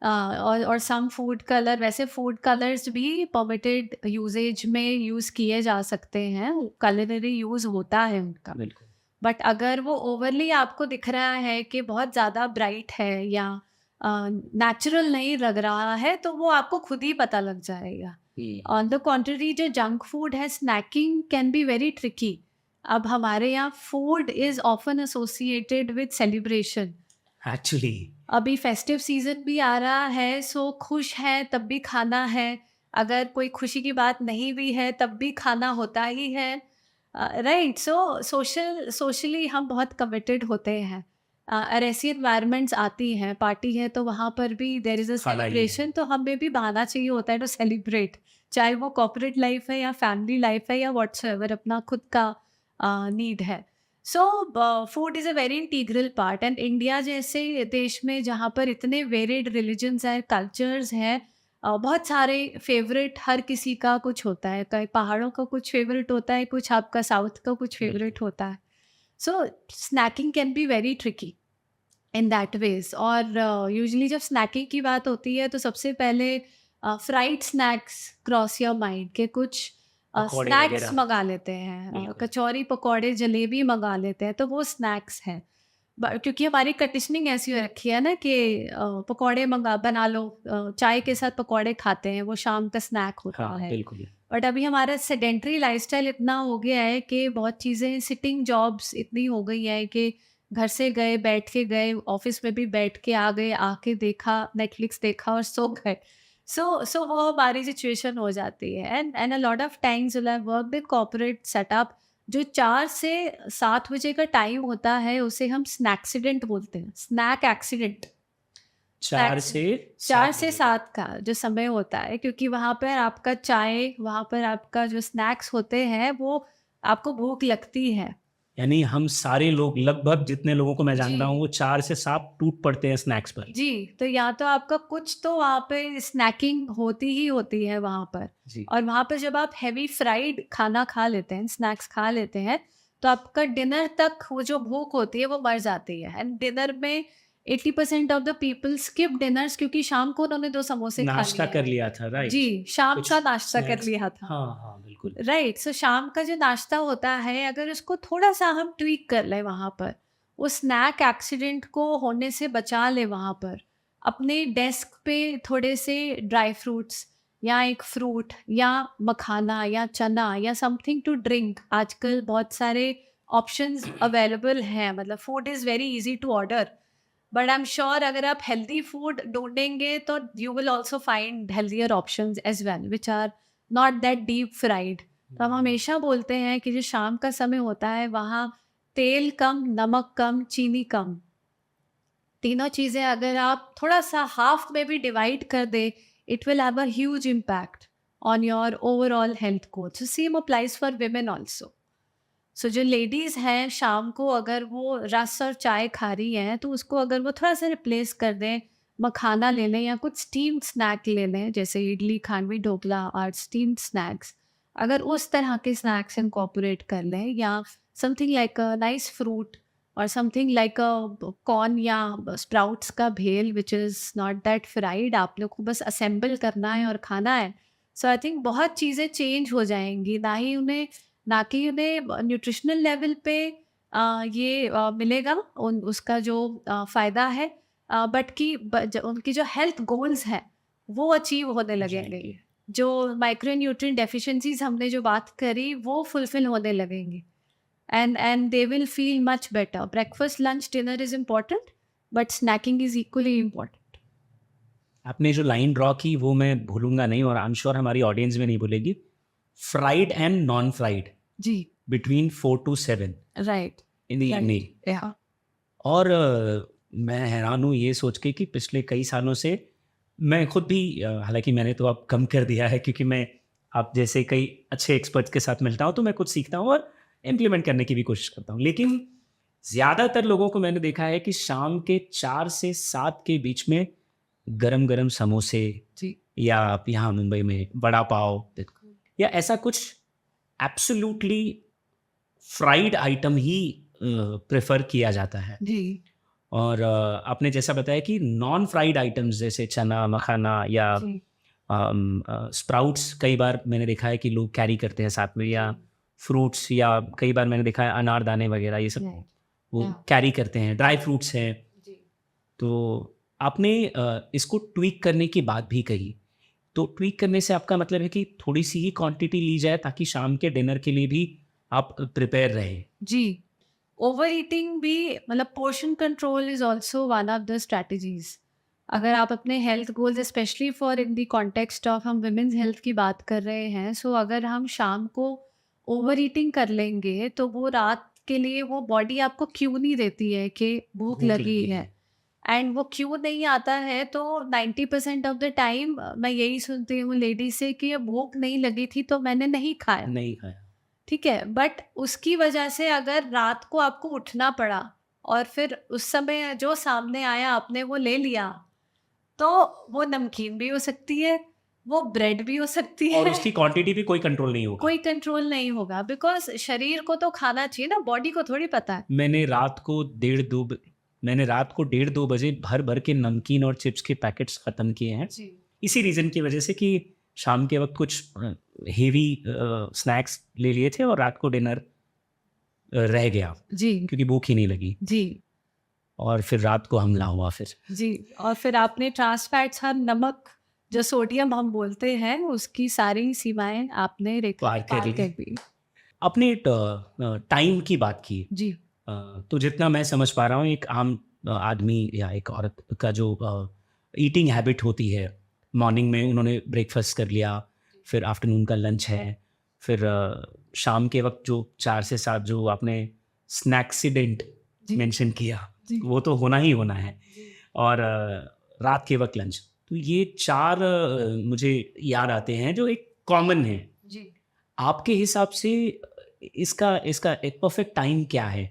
और सम फूड कलर, वैसे फूड कलर्स भी परमिटेड यूसेज में यूज़ किए जा सकते हैं, कुलिनरी यूज़ होता है उनका। बिल्कुल। बट अगर वो ओवरली आपको दिख रहा है कि बहुत ज़्यादा ब्राइट है या नेचुरल नहीं लग रहा है, तो वो आपको खुद ही पता लग जाएगा। ऑन द कॉन्ट्ररी जो जंक फूड है, snacking can be very tricky. अब हमारे यहाँ food is often associated with celebration. Actually अभी फेस्टिव सीजन भी आ रहा है, सो खुश हैं तब भी खाना है, अगर कोई खुशी की बात नहीं भी है तब भी खाना होता ही है। राइट, सो सोशली हम बहुत कमिटेड होते हैं। और ऐसी एनवायरनमेंट्स आती हैं, पार्टी है तो वहाँ पर भी देयर इज़ अ खाना ही है। सेलिब्रेशन, तो हमें भी बहाना चाहिए होता है टू सेलिब्रेट, चाहे वो कॉर्पोरेट लाइफ है या फैमिली लाइफ है या व्हाट्सएवर अपना खुद का नीड है। So food is a very integral part and India जैसे देश में जहाँ पर इतने वेरिड रिलीजन्स हैं, कल्चर्स हैं, बहुत सारे फेवरेट हर किसी का कुछ होता है, कहीं पहाड़ों का कुछ फेवरेट होता है, कुछ आपका साउथ का कुछ फेवरेट होता है। So snacking can be very tricky in that ways. और यूजुअली जब स्नैकिंग की बात होती है तो सबसे पहले fried snacks cross your mind के कुछ पकौड़े स्नैक्स वगैरह। मंगा लेते हैं, बिल्कुल। कचौरी पकौड़े जलेबी मंगा लेते हैं, तो वो स्नैक्स हैं। क्योंकि हमारी कंडीशनिंग ऐसी हो रखी है ना कि पकौड़े मंगा बना लो, चाय के साथ पकौड़े खाते हैं, वो शाम का स्नैक होता हाँ, है। बिल्कुल। बट अभी हमारा सेडेंटरी लाइफस्टाइल इतना हो गया है कि बहुत चीज़ें सिटिंग जॉब्स इतनी हो गई है कि घर से गए, बैठ के गए, ऑफिस में भी बैठ के आ गए, आके देखा, नेटफ्लिक्स देखा और सो गए। सो वो हमारी सिचुएशन हो जाती है and a lot of times when I worked in corporate setup, जो 4 से 7 बजे का टाइम होता है उसे हम स्नैक्सीडेंट बोलते हैं, स्नैक एक्सीडेंट। 4 स्नैक्स से 4 7 से बजे तक। 7 का जो समय होता है, क्योंकि वहाँ पर आपका चाय, वहाँ पर आपका जो स्नैक्स होते हैं वो आपको भूख लगती है। यानी हम सारे लोग लगभग जितने लोगों को मैं जानता हूँ, जी। वो 4 से 7 टूट पड़ते हैं स्नैक्स पर। जी, तो या तो आपका कुछ तो वहाँ पे स्नैकिंग होती ही होती है वहाँ पर। जी। और वहाँ पे जब आप हेवी फ्राइड खाना खा लेते हैं, स्नैक्स खा लेते हैं, तो आपका डिनर तक वो जो भूख होती है वो मर जाती है एंड डिनर में 80% of the people skip dinners, क्योंकि शाम को उन्होंने 2 समोसे खा नाश्ता लिए कर हैं। लिया था, राइट। जी, शाम कुछ का नाश्ता कर स्नैक्स। लिया था। हाँ, हाँ, बिल्कुल। राइट, सो शाम का जो नाश्ता होता है अगर उसको थोड़ा-सा हम ट्वीक कर लें वहाँ पर, वो स्नैक एक्सीडेंट को होने से बचा लें वहाँ पर, अपने डेस्क पे थोड़े से ड्राई फ्रूट्स या एक फ्रूट या मखाना या चना या समथिंग टू ड्रिंक, आजकल बहुत सारे ऑप्शंस अवेलेबल हैं, मतलब food is very easy to order. But I am sure अगर आप हेल्दी फूड ढूंढेंगे तो you will also find healthier options as well which are not that deep fried. तो हम हमेशा बोलते हैं कि जो शाम का समय होता है वहाँ तेल कम, नमक कम, चीनी कम, तीनों चीज़ें अगर आप थोड़ा सा हाफ में भी डिवाइड कर दे, it will have a huge impact on your overall health coach. So same applies for women also. So जो लेडीज़ हैं शाम को अगर वो रस और चाय खा रही हैं तो उसको अगर वो थोड़ा सा रिप्लेस कर दें, मखाना ले लें या कुछ स्टीम्ड स्नैक ले लें जैसे इडली, खांडवी, ढोकला और स्टीम्ड स्नैक्स। अगर उस तरह के स्नैक्स इनकॉर्पोरेट कर लें या something like a nice fruit और समथिंग लाइक अ कॉर्न या स्प्राउट्स का भेल which is not that fried, आप लोग को बस असेंबल करना है और खाना है। सो आई थिंक बहुत चीज़ें चेंज हो जाएंगी, ना कि उन्हें न्यूट्रिशनल लेवल पे ये मिलेगा उसका जो फ़ायदा है, बट कि उनकी जो हेल्थ गोल्स हैं वो अचीव होने लगेंगे। जो माइक्रो न्यूट्रिएंट डेफिशिएंसीज हमने जो बात करी वो फुलफिल होने लगेंगी and they will feel much better. Breakfast, lunch, dinner is important but snacking is equally important. आपने जो लाइन ड्रॉ की वो मैं भूलूंगा नहीं, और आई एम श्योर हमारी ऑडियंस में नहीं भूलेगी। फ्राइड एंड नॉन फ्राइड जी, between 4 to 7 right, in the evening. या और मैं हैरान हूँ ये सोच के कि पिछले कई सालों से मैं खुद भी हालांकि मैंने तो अब कम कर दिया है, क्योंकि मैं आप जैसे कई अच्छे एक्सपर्ट्स के साथ मिलता हूँ तो मैं कुछ सीखता हूँ और इम्प्लीमेंट करने की भी कोशिश करता हूँ। लेकिन ज़्यादातर लोगों को मैंने देखा है कि शाम के 4 से 7 के बीच में गरम गरम समोसे, जी, या आप यहाँ मुंबई में वड़ा पाव, बिल्कुल, या ऐसा कुछ एब्सोल्युटली फ्राइड आइटम ही प्रेफर किया जाता है। जी, और आपने जैसा बताया कि नॉन फ्राइड आइटम्स जैसे चना, मखाना या जी, स्प्राउट्स कई बार मैंने देखा है कि लोग कैरी करते हैं साथ में, या फ्रूट्स, या कई बार मैंने देखा है अनारदाने वगैरह ये सब राइट, वो या, कैरी करते हैं, ड्राई फ्रूट्स हैं। जी, तो आपने इसको ट्वीक करने की बात भी कही। तो ट्वीक करने से आपका मतलब है कि थोड़ी सी ही क्वांटिटी ली जाए ताकि शाम के डिनर के लिए भी आप प्रिपेयर रहें। जी। ओवर ईटिंग भी मतलब portion control is also one of the strategies. अगर आप अपने health goals specially for in the context of हम वुमेन्स हेल्थ की बात कर रहे हैं, सो अगर हम शाम को ओवर ईटिंग कर लेंगे तो वो रात के लिए वो बॉडी आपको क्यों नहीं देती है कि भूख भूख लगी लगी है। है। एंड वो क्यों नहीं आता है तो 90% ऑफ द टाइम मैं यही सुनती हूँ लेडीज से कि ये भूख नहीं लगी थी तो मैंने नहीं खाया। नहीं खाया। ठीक है, बट उसकी वजह से अगर रात को आपको उठना पड़ा और फिर उस समय जो सामने आया आपने वो ले लिया, तो वो नमकीन भी हो सकती है, वो ब्रेड भी हो सकती और है। उसकी क्वांटिटी भी कोई कंट्रोल नहीं होगा। कोई कंट्रोल नहीं होगा बिकॉज़ शरीर को तो खाना चाहिए ना, बॉडी को थोड़ी पता है। मैंने रात को डेढ़ 2 मैंने रात को डेढ़ 2 बजे भर-भर के नमकीन और चिप्स के पैकेट्स ख़त्म किए हैं। जी, इसी रीज़न की वजह से कि शाम के वक़्त कुछ हेवी स्नैक्स ले लिए थे और रात को डिनर रह गया, जी, क्योंकि भूख ही नहीं लगी, जी, और फिर रात को हमला हुआ फिर। जी। और फिर आपने ट्रांस फैट्स, हर नमक जो सोडियम हम बोलते हैं उसकी सारी सीमाएँ आपने पार कर पार ली। कर दी। आपने टाइम की बात की। जी, तो जितना मैं समझ पा रहा हूँ एक आम आदमी या एक औरत का जो ईटिंग हैबिट होती है, मॉर्निंग में उन्होंने ब्रेकफास्ट कर लिया, फिर आफ्टरनून का लंच है, फिर शाम के वक्त जो 4 से 7 जो आपने स्नैक्सीडेंट जी, मेंशन किया, जी, वो तो होना ही होना है, जी, और रात के वक्त लंच। तो ये 4 मुझे याद आते हैं जो एक कॉमन है। जी। आपके हिसाब से इसका इसका एक परफेक्ट टाइम क्या है?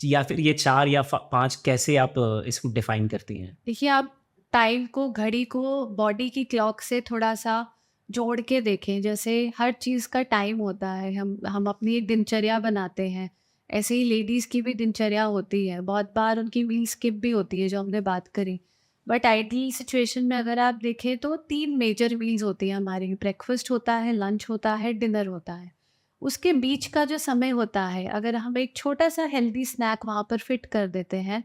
या फिर ये 4 या 5 कैसे आप इसको डिफ़ाइन करती हैं? देखिए, आप टाइम को, घड़ी को बॉडी की क्लॉक से थोड़ा-सा जोड़ के देखें। जैसे हर चीज़ का टाइम होता है, हम अपनी एक दिनचर्या बनाते हैं, ऐसे ही लेडीज़ की भी दिनचर्या होती है। बहुत बार उनकी मील स्किप भी होती है, जो हमने बात करी। बट आइडियल सिचुएशन में अगर आप देखें तो 3 मेजर मील्स होती हैं हमारी। ब्रेकफ़ास्ट होता है, लंच होता है, डिनर होता है। उसके बीच का जो समय होता है, अगर हम एक छोटा-सा हेल्दी स्नैक वहाँ पर फिट कर देते हैं,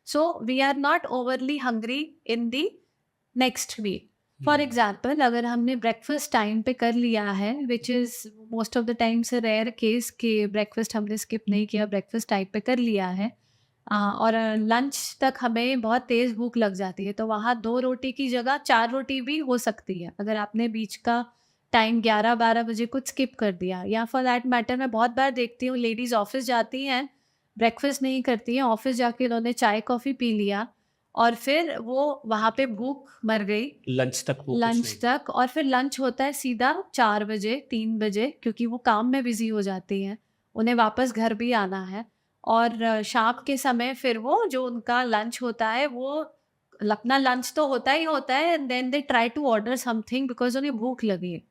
so we are not overly hungry in the next meal. For example अगर हमने ब्रेकफास्ट टाइम पे कर लिया है, which is most of the times rare case कि ब्रेकफास्ट हमने स्किप नहीं किया, ब्रेकफास्ट टाइम पे कर लिया है, और लंच तक हमें बहुत तेज़ भूख लग जाती है, तो वहाँ 2 रोटी की जगह 4 रोटी भी हो सकती है, अगर आपने बीच का टाइम 11-12 बजे कुछ स्किप कर दिया। या फॉर दैट मैटर मैं बहुत बार देखती हूँ लेडीज़ ऑफ़िस जाती हैं, ब्रेकफ़ास्ट नहीं करती हैं, ऑफ़िस जाके उन्होंने चाय-कॉफ़ी पी लिया और फिर वो वहाँ पे भूख मर गई लंच तक वो कुछ लंच नहीं। तक, और फिर लंच होता है सीधा 4 बजे, 3 बजे, क्योंकि वो काम में बिज़ी हो जाती हैं। उन्हें वापस घर भी आना है और शाम के समय फिर वो जो उनका लंच होता है वो अपना लंच तो होता ही होता है and then they try to order something because उन्हें भूख लगी है।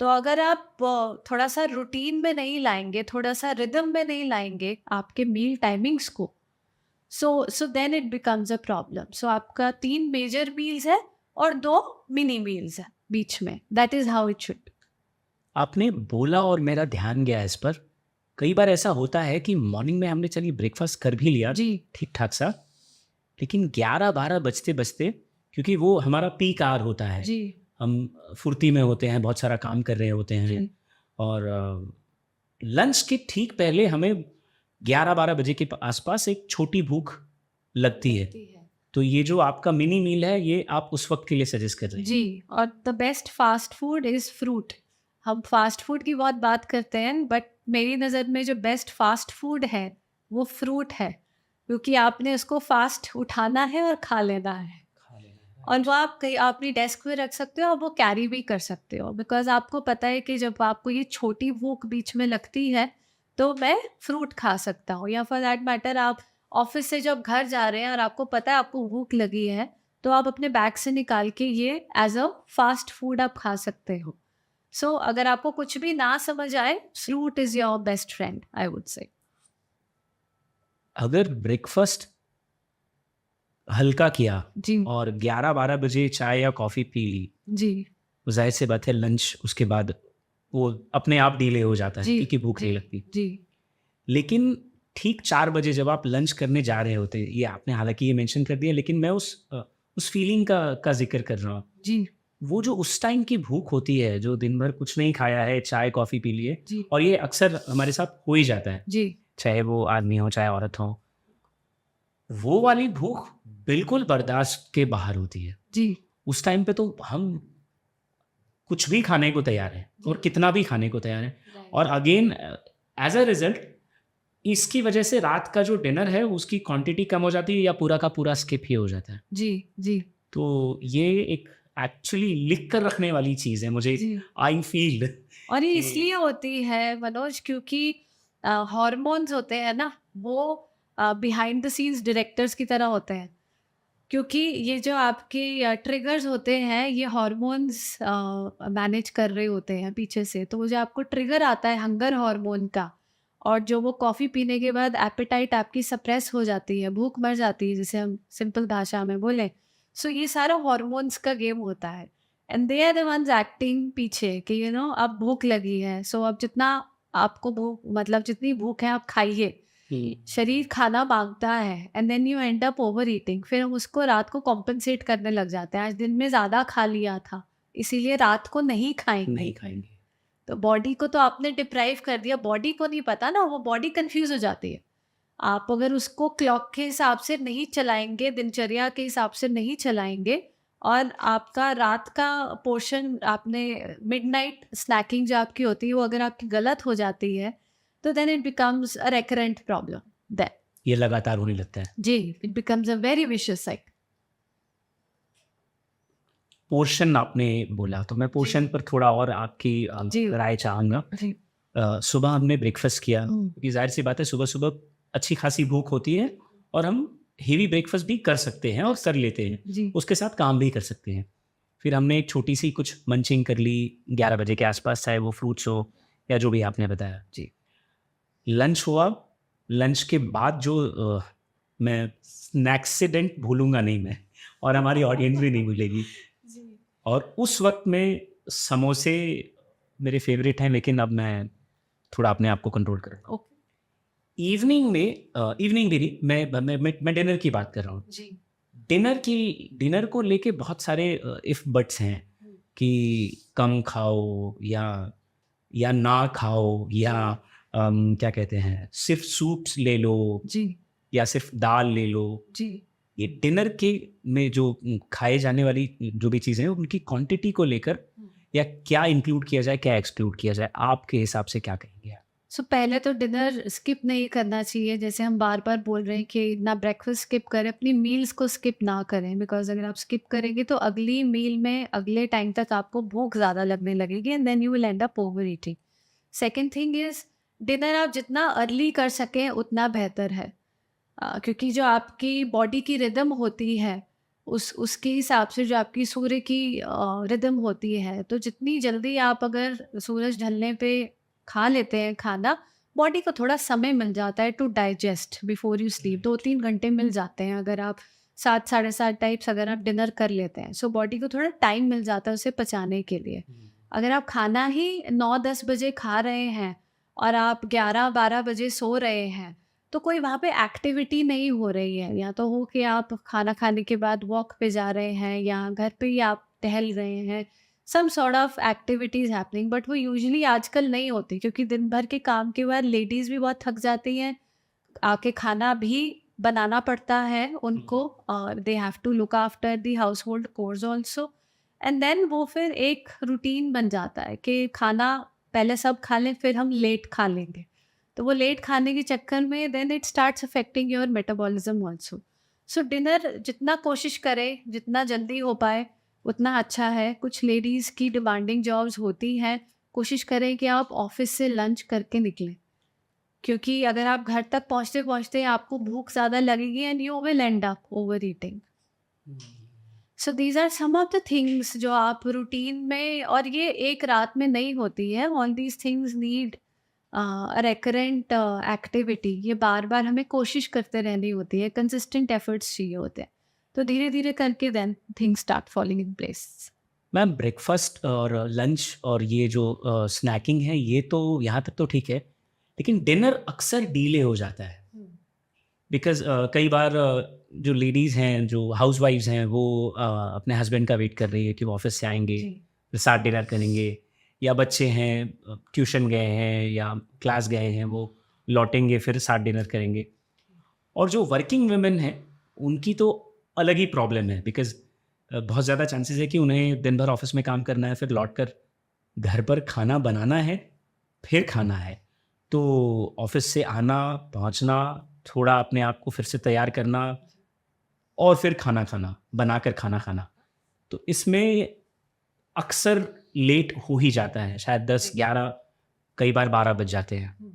तो अगर आप थोड़ा-सा रूटीन में नहीं लाएँगे, थोड़ा-सा रिदम में नहीं लाएँगे आपके मील टाइमिंग्स को, so then it becomes a problem. So आपका 3 मेजर मील्स है और 2 मिनी मील्स है बीच में। That is how it should. आपने बोला और मेरा ध्यान गया इस पर। कई बार ऐसा होता है कि मॉर्निंग में हमने चलिए ब्रेकफ़ास्ट कर भी लिया जी, ठीक-ठाक सा, लेकिन 11-12 बजते-बजते, क्योंकि वो हमारा पीक आवर होता है, जी, हम फुर्ती में होते हैं, बहुत सारा काम कर रहे होते हैं जी। और लंच के ठीक पहले हमें 11-12 बजे के आसपास एक छोटी भूख लगती है। लगती है। तो ये जो आपका मिनी मील है, ये आप उस वक़्त के लिए सजेस्ट कर रहे हैं? जी, और the best fast food is fruit. हम फ़ास्ट फूड की बहुत बात करते हैं बट मेरी नज़र में जो बेस्ट फ़ास्ट फूड है, वो फ्रूट है। क्योंकि आपने उसको फ़ास्ट उठाना है और खा लेना है। खा लेना है, और राइट। वो आप कहीं अपनी डेस्क पे रख सकते हो और वो कैरी भी कर सकते हो बिकॉज़ आपको पता है कि जब आपको ये छोटी भूख बीच में लगती है, तो मैं फ्रूट खा सकता हूँ या फॉर दैट मैटर आप ऑफ़िस से जब घर जा रहे हैं और आपको पता है आपको भूख लगी है, तो आप अपने बैग से निकाल के ये एज़ अ फ़ास्ट फूड आप खा सकते हो। सो अगर आपको कुछ भी ना समझ आए, fruit is your best friend I would से। अगर ब्रेकफ़ास्ट हल्का किया जी, और 11-12 बजे चाय या कॉफ़ी पी ली, जी, तो ज़ाहिर-सी बात है लंच उसके बाद वो अपने आप डिले हो जाता है जी, क्योंकि भूख जी, नहीं लगती। जी, लेकिन ठीक 4 बजे जब आप लंच करने जा रहे होते हैं, ये आपने हालाँकि ये मेंशन कर दिया, लेकिन मैं उस फ़ीलिंग का ज़िक्र कर रहा हूँ। जी, वो जो उस टाइम की भूख होती है, जो दिन भर कुछ नहीं खाया है, चाय कॉफ़ी पी लिए, जी, और ये अक्सर हमारे साथ हो ही जाता है, जी, चाहे वो आदमी हो, चाहे औरत हो। वो वाली भूख बिल्कुल बर्दाश्त के बाहर होती है। जी, उस टाइम पे तो हम कुछ भी खाने को तैयार हैं और जी, कितना भी खाने को तैयार हैं, राइट। और अगेन एज़ अ रिज़ल्ट इसकी वजह से रात का जो डिनर है उसकी क्वांटिटी कम हो जाती है या पूरा का पूरा स्किप ही हो जाता है। जी, जी, तो ये एक एक्चुअली लिख कर रखने वाली चीज़ है, मुझे जी। आई फ़ील और ये कि इसलिए होती है मनोज क्योंकि हॉर्मोन्स होते हैं ना वो बिहाइंड द सीन्स डायरेक्टर्स की तरह होते हैं। क्योंकि ये जो आपके ट्रिगर्स होते हैं ये हॉर्मोन्स मैनेज कर रहे होते हैं पीछे से। तो वो जो आपको ट्रिगर आता है हंगर हार्मोन का और जो वो कॉफ़ी पीने के बाद एपेटाइट आपकी सप्रेस हो जाती है, भूख मर जाती है जिसे हम सिंपल भाषा में बोलें। सो ये सारा हॉर्मोन्स का गेम होता है and they are the ones acting पीछे कि अब भूख लगी है सो अब जितना आपको भूख मतलब जितनी भूख है आप खाइए। शरीर खाना माँगता है and then you end up overeating फिर हम उसको रात को कॉम्पेंसेट करने लग जाते हैं। आज दिन में ज़्यादा खा लिया था, इसीलिए रात को नहीं खाएँगे। नहीं खाएँगे। तो बॉडी को तो आपने डिप्राइव कर दिया, बॉडी को नहीं पता ना, वो बॉडी कन्फ्यूज़ हो जाती है। आप अगर उसको क्लॉक के हिसाब से नहीं चलाएँगे, दिनचर्या के हिसाब से नहीं चलाएँगे और आपका रात का पोर्शन आपने मिडनाइट स्नैकिंग जो आपकी होती है, वो अगर आपकी गलत हो जाती है, तो then it becomes a recurrent problem then. ये लगातार होने लगता है। जी, it becomes a very vicious cycle. Portion आपने बोला, तो मैं जी, पोर्शन पर थोड़ा और आपकी जी, राय चाहूँगा। जी। सुबह हमने ब्रेकफ़ास्ट किया, हुँ, क्योंकि ज़ाहिर-सी बात है सुबह-सुबह अच्छी खासी भूख होती है और हम हेवी ब्रेकफ़ास्ट भी कर सकते हैं और कर लेते हैं। जी, उसके साथ काम भी कर सकते हैं। फिर हमने एक छोटी-सी कुछ मंचिंग कर ली 11 बजे के आस-पास, चाहे वो फ्रूट्स हो या जो भी आपने बताया। जी, लंच हुआ, लंच के बाद जो मैं स्नैक्सीडेंट भूलूँगा नहीं मैं, और हमारी ऑडियंस भी नहीं भूलेगी। जी। और उस वक़्त में समोसे मेरे फ़ेवरेट हैं, लेकिन अब मैं थोड़ा अपने आप को कंट्रोल कर रहा हूँ। ओके, इवनिंग में इवनिंग भी नहीं, मैं डिनर की बात कर रहा हूँ। जी। डिनर को लेके बहुत सारे इफ बट्स हैं हुँ, कि कम खाओ या ना खाओ, या जी, क्या कहते हैं, सिर्फ़ सूप्स ले लो, जी, या सिर्फ दाल ले लो, जी। ये डिनर के में जो खाए जाने वाली जो भी चीज़ें हैं उनकी क्वांटिटी को लेकर या क्या इंक्लूड किया जाए, क्या एक्सक्लूड किया जाए, आपके हिसाब से क्या कहेंगे आप? सो पहले तो डिनर स्किप नहीं करना चाहिए, जैसे हम बार-बार बोल रहे हैं कि ना ब्रेकफ़ास्ट स्किप करें, अपनी मील्स को स्किप ना करें, बिकॉज़ अगर आप स्किप करेंगे तो अगली मील में अगले टाइम तक आपको भूख ज़्यादा लगने लगेगी and then you will end up overeating. Second thing is dinner आप जितना अर्ली कर सकें उतना बेहतर है। क्योंकि जो आपकी बॉडी की रिदम होती है, उसके हिसाब से जो आपकी सूर्य की रिदम होती है, तो जितनी जल्दी आप अगर सूरज ढलने पे खा लेते हैं खाना, बॉडी को थोड़ा समय मिल जाता है to digest before you sleep. 2-3 घंटे मिल जाते हैं अगर आप 7 साढ़े 7 टाइप्स अगर आप डिनर कर लेते हैं। सो बॉडी को थोड़ा टाइम मिल जाता है उसे पचाने के लिए। अगर आप खाना ही 9-10 बजे खा रहे हैं और आप 11-12 बजे सो रहे हैं, तो कोई वहाँ पे एक्टिविटी नहीं हो रही है। या तो हो कि आप खाना खाने के बाद वॉक पे जा रहे हैं या घर पे ही आप टहल रहे हैं, some sort of activities happening, but वो यूजुअली आजकल नहीं होती क्योंकि दिन भर के काम के बाद लेडीज़ भी बहुत थक जाती हैं। आके खाना भी बनाना पड़ता है उनको और they have to look after the household chores also and then वो फिर एक रूटीन बन जाता है कि खाना पहले सब खा लें फिर हम लेट खा लेंगे। तो वो लेट खाने के चक्कर में then it starts affecting your metabolism also. So dinner जितना कोशिश करें जितना जल्दी हो पाए उतना अच्छा है। कुछ लेडीज़ की डिमांडिंग जॉब्स होती हैं, कोशिश करें कि आप ऑफिस से लंच करके निकलें, क्योंकि अगर आप घर तक पहुँचते-पहुँचते आपको भूख ज़्यादा लगेगी and you will end up overeating. So these are some of the things जो आप रूटीन में, और ये एक रात में नहीं होती है, all these things need recurrent activity. ये बार-बार हमें कोशिश करते रहनी होती है, कंसिस्टेंट एफर्ट्स चाहिए होते हैं। तो धीरे-धीरे करके then things start falling in place. Ma'am breakfast और लंच और ये जो स्नैकिंग है ये तो यहाँ तक तो ठीक है, लेकिन डिनर अक्सर डिले हो जाता है बिकॉज़ कई बार जो लेडीज़ हैं, जो हाउसवाइफ्स हैं, वो अपने हस्बैंड का वेट कर रही है कि वो ऑफिस से आएँगे, जी। फिर साथ डिनर करेंगे, या बच्चे हैं ट्यूशन गए हैं या क्लास गए हैं, वो लौटेंगे फिर साथ डिनर करेंगे। और जो वर्किंग वुमेन हैं, उनकी तो अलग ही प्रॉब्लम है बिकॉज़ बहुत ज़्यादा चांसेस है कि उन्हें दिन भर ऑफिस में काम करना है, फिर लौटकर घर पर खाना बनाना है, फिर खाना है। तो ऑफिस से आना, पहुँचना, थोड़ा अपने आप को फिर से तैयार करना और फिर खाना खाना, बनाकर खाना खाना। तो इसमें अक्सर लेट हो ही जाता है, शायद 10-11 कई बार 12 बज जाते हैं।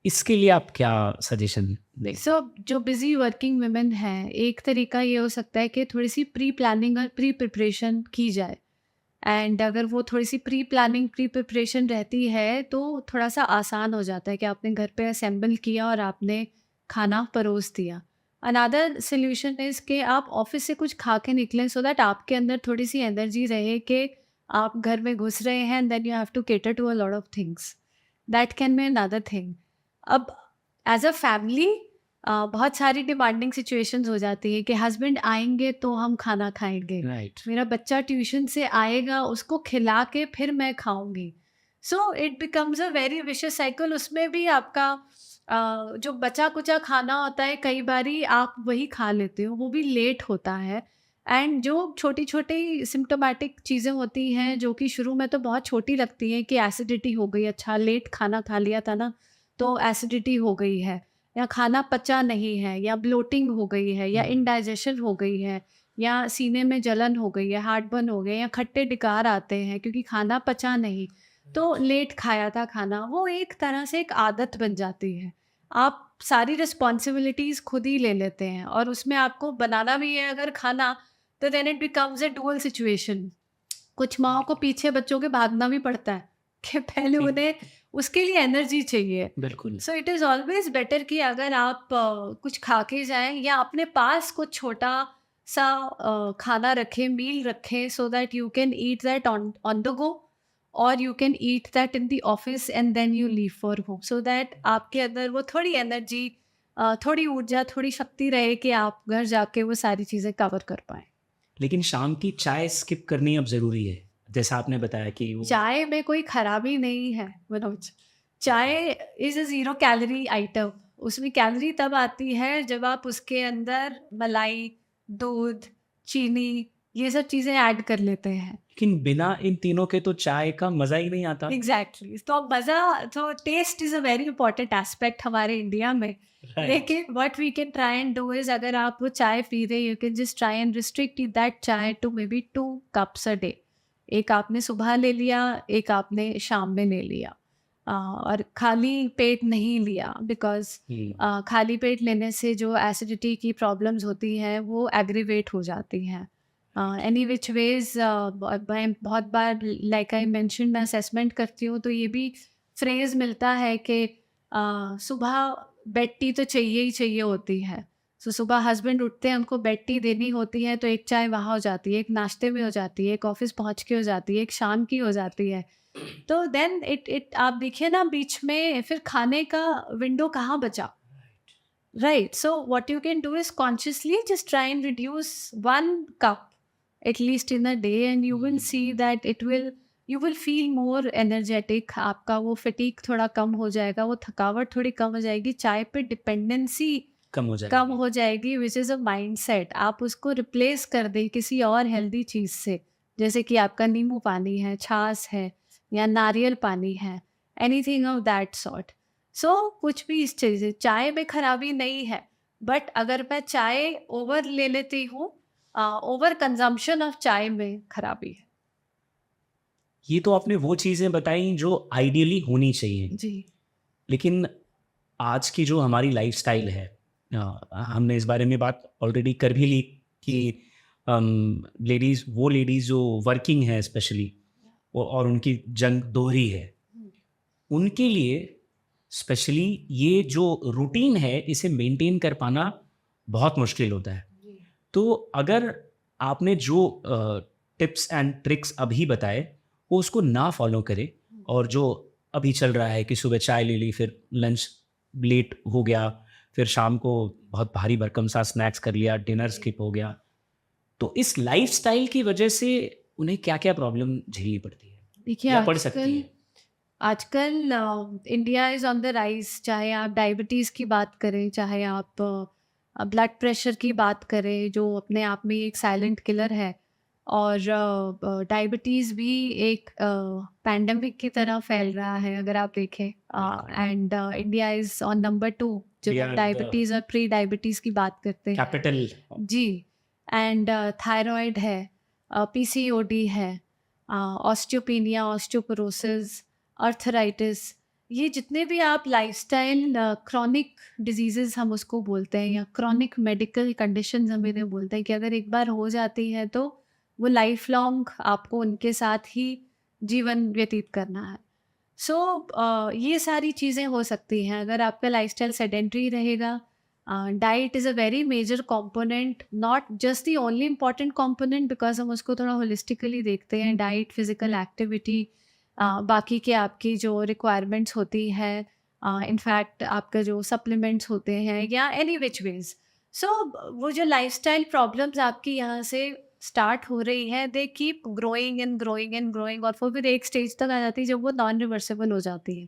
इसके लिए आप क्या सजेशन देंगे? सो जो बिजी वर्किंग वुमेन हैं, एक तरीका ये हो सकता है कि थोड़ी सी प्री प्लानिंग और प्री प्रिपरेशन की जाए। एंड अगर वो थोड़ी सी प्री प्लानिंग प्री प्रिपरेशन रहती है तो थोड़ा सा आसान हो जाता है कि आपने घर पे असेंबल किया और आपने खाना परोस दिया। अनदर सोल्यूशन इज़ कि आप ऑफिस से कुछ खा के निकलें सो दैट आपके अंदर थोड़ी सी एनर्जी रहे कि आप घर में घुस रहे हैं and then you have to cater to a lot of things. That can be another thing. अब एज अ फैमिली बहुत सारी डिमांडिंग सिचुएशंस हो जाती है कि हस्बैंड आएंगे तो हम खाना खाएंगे, राइट। मेरा बच्चा ट्यूशन से आएगा उसको खिला के फिर मैं खाऊंगी। So it becomes a very vicious cycle. उसमें भी आपका जो बचा कुचा खाना होता है कई बारी आप वही खा लेते हो, वो भी लेट होता है। एंड जो छोटी छोटी सिम्टोमेटिक चीज़ें होती हैं जो कि शुरू में तो बहुत छोटी लगती हैं कि एसिडिटी हो गई, अच्छा लेट खाना खा लिया था ना तो एसिडिटी हो गई है, या खाना पचा नहीं है, या ब्लोटिंग हो गई है, या इनडाइजेशन हो गई है, या सीने में जलन हो गई है, हार्टबर्न हो गया, या खट्टे डिकार आते हैं क्योंकि खाना पचा नहीं, तो लेट खाया था खाना। वो एक तरह से एक आदत बन जाती है। आप सारी रिस्पॉन्सिबिलिटीज़ खुद ही ले लेते हैं और उसमें आपको बनाना भी है अगर खाना, तो then it becomes a dual situation. कुछ माँओं को पीछे बच्चों के भागना भी पड़ता है कि पहले उन्हें उसके लिए एनर्जी चाहिए। बिल्कुल। सो इट इज़ ऑलवेज बेटर कि अगर आप कुछ खा के जाएं या अपने पास कुछ छोटा सा खाना रखें, मील रखें, so that you can eat that on the go, और you can eat that in the office and then you leave for home, so that आपके अंदर वो थोड़ी एनर्जी, थोड़ी ऊर्जा, थोड़ी शक्ति रहे कि आप घर जाके वो सारी चीज़ें कवर कर पाएँ। लेकिन शाम की चाय स्किप करनी अब ज़रूरी है। जैसा आपने बताया कि वो चाय में कोई खराबी नहीं है मनोज। चाय is a zero calorie item. उसमें कैलोरी तब आती है जब आप उसके अंदर मलाई, दूध, चीनी ये सब चीज़ें ऐड कर लेते हैं। लेकिन बिना इन तीनों के तो चाय का मज़ा ही नहीं आता। एग्जैक्टली तो मज़ा तो taste is a very important aspect हमारे इंडिया में। राइट। लेकिन what we can try and do is अगर आप वो चाय पी रहे you can just try and restrict that chai to maybe 2 cups a day. एक आपने सुबह ले लिया, एक आपने शाम में ले लिया। और खाली पेट नहीं लिया बिकॉज़ खाली पेट लेने से जो एसिडिटी की प्रॉब्लम्स होती हैं वो एग्रीवेट हो जाती हैं। एनी विच वेज मैं बहुत बार लाइक आई मेंशन मैं असेसमेंट करती हूँ तो ये भी फ्रेज मिलता है कि सुबह बेड टी तो चाहिए ही चाहिए होती है। सो सुबह हस्बैंड उठते हैं उनको बेड टी देनी होती है तो एक चाय वहाँ हो जाती है, एक नाश्ते में हो जाती है, एक ऑफिस पहुँच के हो जाती है, एक शाम की हो जाती है। तो देन इट आप देखिए ना बीच में फिर खाने का विंडो कहाँ बचा। Right. So what you can do is consciously just try and reduce 1 cup at least in a day, and you will see that you will feel more energetic. आपका वो fatigue थोड़ा कम हो जाएगा, वो थकावट थोड़ी कम हो जाएगी, चाय पे डिपेंडेंसी कम हो कम जाएगी। हो जाएगी, विच इज़ अ माइंडसेट। आप उसको रिप्लेस कर दें किसी और हेल्दी चीज़ से, जैसे कि आपका नींबू पानी है, छाछ है या नारियल पानी है, एनीथिंग ऑफ दैट सॉर्ट। सो कुछ भी इस चीज़ चाय में खराबी नहीं है, बट अगर मैं चाय ओवर ले लेती हूँ, ओवर कंजम्पशन ऑफ चाय में खराबी है। ये तो आपने वो चीज़ें बताई जो आइडियली होनी चाहिए। जी। लेकिन आज की जो हमारी लाइफ़स्टाइल है, हमने इस बारे में बात ऑलरेडी कर भी ली कि वो लेडीज़ जो वर्किंग हैं स्पेशली और उनकी जंग दोहरी है, उनके लिए स्पेशली ये जो रूटीन है इसे मेंटेन कर पाना बहुत मुश्किल होता है। जी। तो अगर आपने जो टिप्स एंड ट्रिक्स अभी बताए वो उसको ना फॉलो करें और जो अभी चल रहा है कि सुबह चाय ले ली, फिर लंच लेट हो गया, फिर शाम को बहुत भारी भरकम सा स्नैक्स कर लिया, डिनर स्किप हो गया, तो इस लाइफस्टाइल की वजह से उन्हें क्या-क्या प्रॉब्लम झेलनी पड़ती है देखिए या पड़ सकती आजकल है? आजकल India is on the rise, चाहे आप डायबिटीज़ की बात करें, चाहे आप ब्लड प्रेशर की बात करें, जो अपने आप में एक साइलेंट किलर है। और डायबिटीज़ भी एक पैंडेमिक की तरह फैल रहा है अगर आप देखें। And India is on number 2 We जब are हम the डायबिटीज़ और प्री डायबिटीज़ की बात करते हैं। कैपिटल। जी। एंड थायरॉइड है, पीसीओडी है, ऑस्टियोपेनिया, ऑस्टियोपोरोसिस, आर्थराइटिस, ये जितने भी आप लाइफस्टाइल क्रॉनिक डिजीजेस हम उसको बोलते हैं या क्रॉनिक मेडिकल कंडीशंस हम इन्हें बोलते हैं कि अगर एक बार हो जाती है तो वो लाइफ लॉन्ग आपको उनके साथ ही जीवन व्यतीत करना है। सो ये सारी चीज़ें हो सकती हैं अगर आपका लाइफस्टाइल सेडेंटरी रहेगा। Diet is a very major component, not just the only important component because हम उसको थोड़ा होलिस्टिकली देखते हैं। डाइट, फिजिकल एक्टिविटी, बाकी के आपकी जो रिक्वायरमेंट्स होती है, इनफैक्ट आपका जो सप्लीमेंट्स होते हैं या एनी विच वेज। सो वो जो लाइफस्टाइल प्रॉब्लम्स आपकी यहाँ से स्टार्ट हो रही है, they keep growing and growing and growing और फिर एक स्टेज तक आ जाती है जब वो नॉन रिवर्सेबल हो जाती है।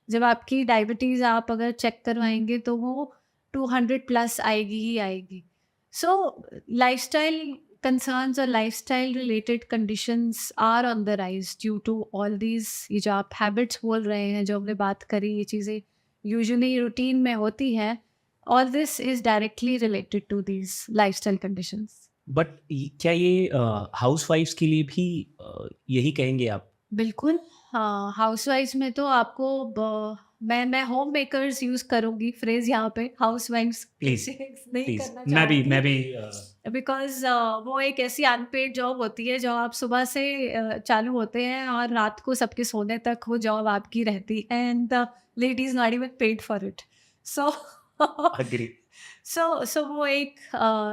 जब आपकी डायबिटीज़ आप अगर चेक करवाएंगे तो वो 200 प्लस आएगी ही आएगी। सो लाइफस्टाइल कंसर्न्स और lifestyle related conditions are on the rise due to all these. ये जो आप हैबिट्स बोल रहे हैं, जो हमने बात करी, ये चीज़ें यूजुअली रूटीन में होती हैं। All this is directly related to these lifestyle conditions. But क्या ये हाउसवाइफ्स के लिए भी यही कहेंगे आप? बिल्कुल। हाँ, हाउसवाइफ्स में तो आपको मैं होम मेकर्स यूज़ करूँगी फ्रेज़ यहाँ पे, हाउसवाइफ्स प्लीज नहीं प्लीज करना मैं भी बिकॉज़ वो एक ऐसी अनपेड जॉब होती है जो आप सुबह से चालू होते हैं और रात को सबके सोने तक वो जॉब आपकी रहती है and the lady is not even paid for it. So agree. So वो एक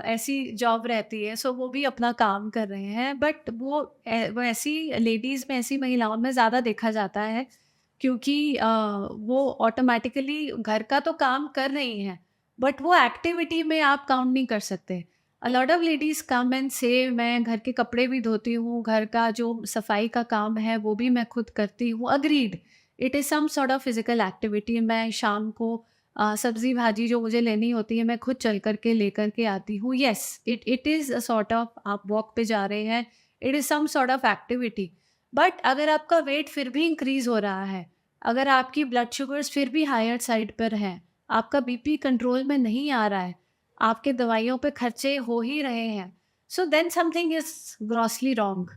ऐसी जॉब रहती है, सो वो भी अपना काम कर रहे हैं, बट वो ऐसी लेडीज़ में, ऐसी महिलाओं में ज़्यादा देखा जाता है क्योंकि वो ऑटोमेटिकली घर का तो काम कर रही हैं बट वो एक्टिविटी में आप काउंट नहीं कर सकते। अ lot of ladies come and से मैं घर के कपड़े भी धोती हूँ, घर का जो सफाई का काम है वो भी मैं खुद करती हूँ। Agreed, it is some sort of physical activity. मैं शाम को सब्जी भाजी जो मुझे लेनी होती है मैं खुद चल कर के लेकर के आती हूँ। Yes, it it is a sort of, आप वॉक पे जा रहे हैं, it is some sort of activity. But अगर आपका वेट फिर भी इंक्रीज़ हो रहा है, अगर आपकी ब्लड शुगर्स फिर भी हायर साइड पर हैं, आपका बीपी कंट्रोल में नहीं आ रहा है, आपके दवाइयों पे खर्चे हो ही रहे हैं, so then something is grossly wrong.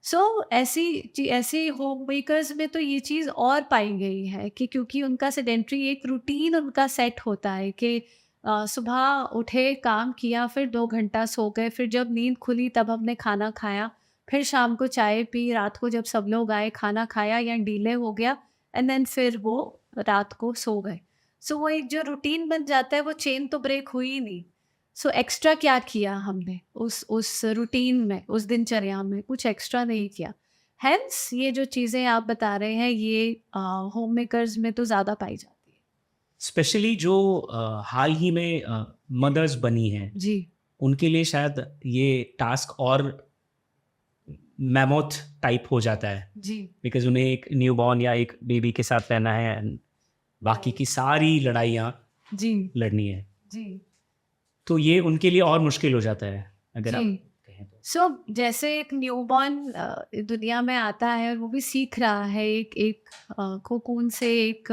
So ऐसे होम मेकर्स में तो ये चीज़ और पाई गई है कि क्योंकि उनका सेडेंट्री एक रूटीन उनका सेट होता है कि सुबह उठे, काम किया, फिर 2 घंटा सो गए, फिर जब नींद खुली तब हमने खाना खाया, फिर शाम को चाय पी, रात को जब सब लोग आए खाना खाया या डिले हो गया एंड देन फिर वो रात को सो गए। सो वो एक जो रूटीन बन जाता है वो चेन तो ब्रेक हुई ही नहीं। सो एक्स्ट्रा क्या किया हमने उस रूटीन में, उस दिनचर्या में कुछ एक्स्ट्रा नहीं किया। हेंस ये जो चीज़ें आप बता रहे हैं ये होम मेकर्स में तो ज़्यादा पाई जाती है। स्पेशली जो हाल ही में मदर्स बनी हैं, जी, उनके लिए शायद ये टास्क और मैमोथ टाइप हो जाता है, जी, बिकॉज़ उन्हें एक न्यूबॉर्न या एक बेबी के साथ रहना है एंड बाकी की सारी लड़ाइयाँ जी, लड़नी है। जी, तो ये उनके लिए और मुश्किल हो जाता है, अगर आप जी। कहें तो। सो जैसे एक न्यूबॉर्न दुनिया में आता है और वो भी सीख रहा है एक एक कोकून से, एक